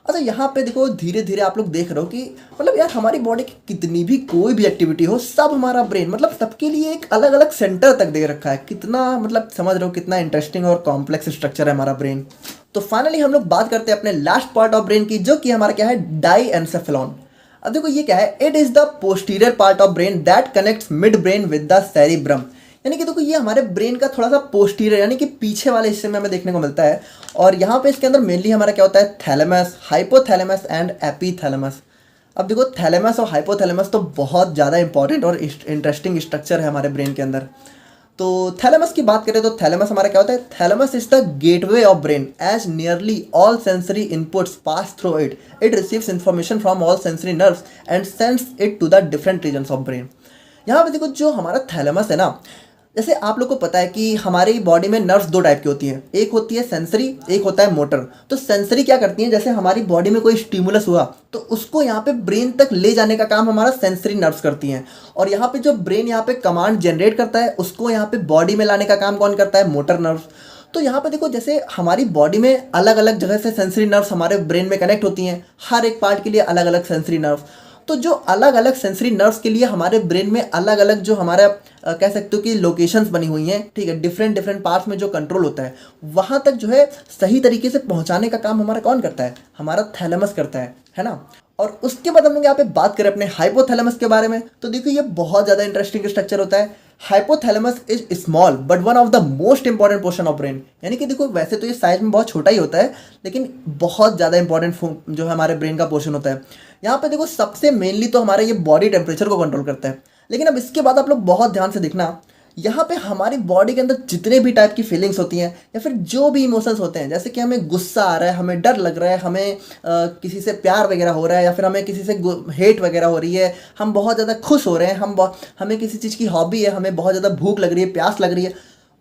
अच्छा यहाँ पे देखो धीरे धीरे आप लोग देख रहे हो कि मतलब यार हमारी बॉडी की कितनी भी कोई भी एक्टिविटी हो, सब हमारा ब्रेन मतलब सबके लिए एक अलग अलग सेंटर तक दे रखा है। कितना मतलब समझ रहे हो कितना इंटरेस्टिंग और कॉम्प्लेक्स स्ट्रक्चर है हमारा ब्रेन। तो फाइनली हम लोग बात करते हैं अपने लास्ट पार्ट ऑफ ब्रेन की, जो कि हमारा क्या है, डाईएन्सेफेलॉन। अब देखो ये क्या है, it is the posterior part of brain that connects mid brain with the cerebrum, यानी कि देखो ये हमारे ब्रेन का थोड़ा सा पोस्टीरियर यानी कि पीछे वाले हिस्से में हमें देखने को मिलता है। और यहाँ पे इसके अंदर मेनली हमारा क्या होता है, थैलेमस, हाइपोथैलेमस एंड एपीथैलेमस। अब देखो थैलेमस और हाइपोथैलेमस तो बहुत ज़्यादा इंपॉर्टेंट और इंटरेस्टिंग स्ट्रक्चर है हमारे ब्रेन के अंदर। तो थैलेमस की बात करें तो थैलेमस हमारा क्या होता है, thalamus is the gateway of brain as nearly all sensory inputs pass through it. It receives information from all sensory nerves and sends it to the different regions of brain. यहाँ पे देखो जो हमारा थैलेमस है ना, जैसे आप लोग को पता है कि हमारी बॉडी में नर्व्स दो टाइप की होती हैं, एक होती है सेंसरी, एक होता है मोटर। तो सेंसरी क्या करती हैं, जैसे हमारी बॉडी में कोई स्टिमुलस हुआ तो उसको यहाँ पे ब्रेन तक ले जाने का काम हमारा सेंसरी नर्व्स करती हैं। और यहाँ पे जो ब्रेन यहाँ पे कमांड जनरेट करता है उसको यहाँ पे बॉडी में लाने का काम कौन करता है, मोटर नर्व्स। तो यहाँ पे देखो जैसे हमारी बॉडी में अलग अलग जगह से सेंसरी नर्व्स हमारे ब्रेन में कनेक्ट होती हैं, हर एक पार्ट के लिए अलग अलग सेंसरी नर्व्स। तो जो अलग अलग सेंसरी नर्व्स के लिए हमारे ब्रेन में अलग अलग जो हमारा कह सकते हो कि लोकेशंस बनी हुई हैं, ठीक है, डिफरेंट डिफरेंट पार्ट्स में जो कंट्रोल होता है वहाँ तक जो है सही तरीके से पहुँचाने का काम हमारा कौन करता है, हमारा थैलेमस करता है ना। और उसके बाद हम लोग यहाँ पे बात करें अपने हाइपोथैलेमस के बारे में, तो देखो ये बहुत ज़्यादा इंटरेस्टिंग स्ट्रक्चर होता है। Hypothalamus is small but one of the most important portion of brain, यानी कि देखो वैसे तो ये साइज में बहुत छोटा ही होता है लेकिन बहुत ज़्यादा इंपॉर्टेंट जो है हमारे ब्रेन का पोर्शन होता है। यहाँ पे देखो सबसे मेनली तो हमारा ये बॉडी टेम्परेचर को कंट्रोल करता है। लेकिन अब इसके बाद आप लोग बहुत ध्यान से देखना, यहाँ पे हमारी बॉडी के अंदर जितने भी टाइप की फीलिंग्स होती हैं या फिर जो भी इमोशंस होते हैं, जैसे कि हमें गुस्सा आ रहा है, हमें डर लग रहा है, हमें किसी से प्यार वगैरह हो रहा है या फिर हमें किसी से हेट वगैरह हो रही है, हम बहुत ज़्यादा खुश हो रहे हैं, हमें किसी चीज़ की हॉबी है, हमें बहुत ज़्यादा भूख लग रही है, प्यास लग रही है,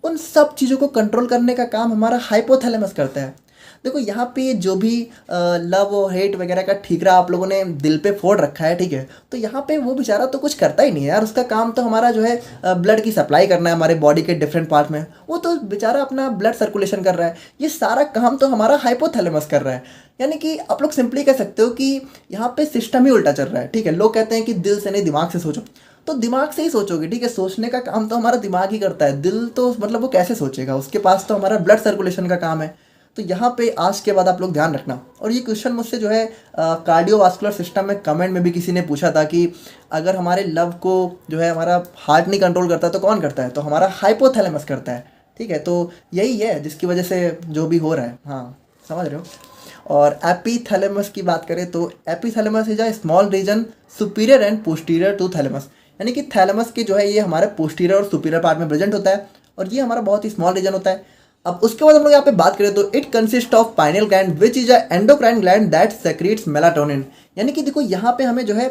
उन सब चीज़ों को कंट्रोल करने का काम हमारा हाइपोथैलेमस करता है। देखो यहाँ पे जो भी लव और हेट वगैरह का ठीकरा आप लोगों ने दिल पे फोड़ रखा है, ठीक है, तो यहाँ पे वो बेचारा तो कुछ करता ही नहीं है यार, उसका काम तो हमारा जो है ब्लड की सप्लाई करना है हमारे बॉडी के डिफरेंट पार्ट में, वो तो बेचारा अपना ब्लड सर्कुलेशन कर रहा है, ये सारा काम तो हमारा हाइपोथैलेमस कर रहा है। यानी कि आप लोग सिंपली कह सकते हो कि यहाँ पे सिस्टम ही उल्टा चल रहा है, ठीक है। लोग कहते हैं कि दिल से नहीं दिमाग से सोचो, तो दिमाग से ही सोचोगे, ठीक है, सोचने का काम तो हमारा दिमाग ही करता है, दिल तो मतलब वो कैसे सोचेगा, उसके पास तो हमारा ब्लड सर्कुलेशन का काम है। तो यहाँ पे आज के बाद आप लोग ध्यान रखना। और ये क्वेश्चन मुझसे जो है कार्डियोवास्कुलर सिस्टम में कमेंट में भी किसी ने पूछा था कि अगर हमारे लव को जो है हमारा हार्ट नहीं कंट्रोल करता तो कौन करता है, तो हमारा हाइपोथैलेमस करता है, ठीक है। तो यही है जिसकी वजह से जो भी हो रहा है, हाँ समझ रहे हो। और एपीथैलेमस की बात करें तो epithalamus is a small region superior and posterior to thalamus, यानी कि थैलेमस के जो है ये हमारे पोस्टीरियर और सुपीरियर पार्ट में प्रेजेंट होता है और ये हमारा बहुत ही स्मॉल रीजन होता है। अब उसके बाद हम लोग यहाँ पे बात करें तो it consist of pineal gland which is a endocrine gland that secrets melatonin, यानी कि देखो यहाँ पे हमें जो है,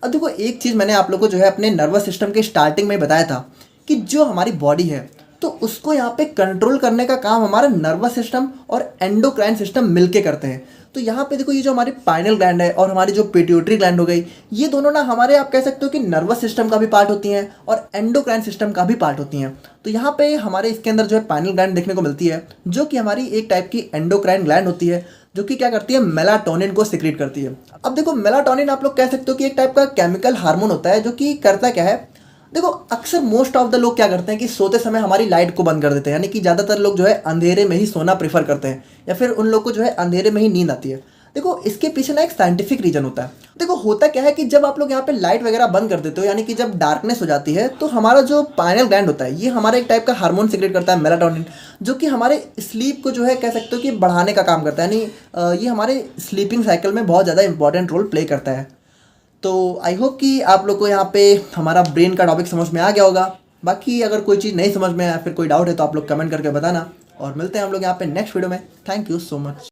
अब देखो एक चीज़ मैंने आप लोग को जो है अपने नर्वस सिस्टम के स्टार्टिंग में बताया था कि जो हमारी बॉडी है तो उसको यहाँ पे कंट्रोल करने का काम हमारा नर्वस सिस्टम और एंडोक्राइन सिस्टम मिलके करते हैं। तो यहाँ पे देखो, ये जो हमारी पाइनल ग्लैंड है और हमारी जो पिट्यूटरी ग्लैंड हो गई, ये दोनों ना हमारे, आप कह सकते हो कि नर्वस सिस्टम का भी पार्ट होती हैं और एंडोक्राइन सिस्टम का भी पार्ट होती हैं। तो यहाँ पे हमारे इसके अंदर जो है पाइनल ग्लैंड देखने को मिलती है, जो कि हमारी एक टाइप की एंडोक्राइन ग्लैंड होती है, जो कि क्या करती है, मेलाटोनिन को सिक्रीट करती है। अब देखो, मेलाटोनिन आप लोग कह सकते हो कि एक टाइप का केमिकल हार्मोन होता है, जो कि करता क्या है, देखो अक्सर मोस्ट ऑफ द लोग क्या करते हैं कि सोते समय हमारी लाइट को बंद कर देते हैं, यानी कि ज़्यादातर लोग जो है अंधेरे में ही सोना प्रेफर करते हैं, या फिर उन लोग को जो है अंधेरे में ही नींद आती है। देखो इसके पीछे ना एक साइंटिफिक रीजन होता है। देखो होता क्या है कि जब आप लोग यहाँ पे लाइट वगैरह बंद कर देते हो, यानी कि जब डार्कनेस हो जाती है, तो हमारा जो पाइनल ग्लैंड होता है, ये हमारा एक टाइप का हार्मोन सिक्रेट करता है, मेलाटोनिन, जो कि हमारे स्लीप को जो है कह सकते हो कि बढ़ाने का काम करता है, यानी ये हमारे स्लीपिंग साइकिल में बहुत ज़्यादा इंपॉर्टेंट रोल प्ले करता है। तो आई होप कि आप लोग को यहाँ पे हमारा ब्रेन का टॉपिक समझ में आ गया होगा। बाकी अगर कोई चीज़ नहीं समझ में आया, फिर कोई डाउट है, तो आप लोग कमेंट करके बताना, और मिलते हैं हम लोग यहाँ पे नेक्स्ट वीडियो में। Thank you so much.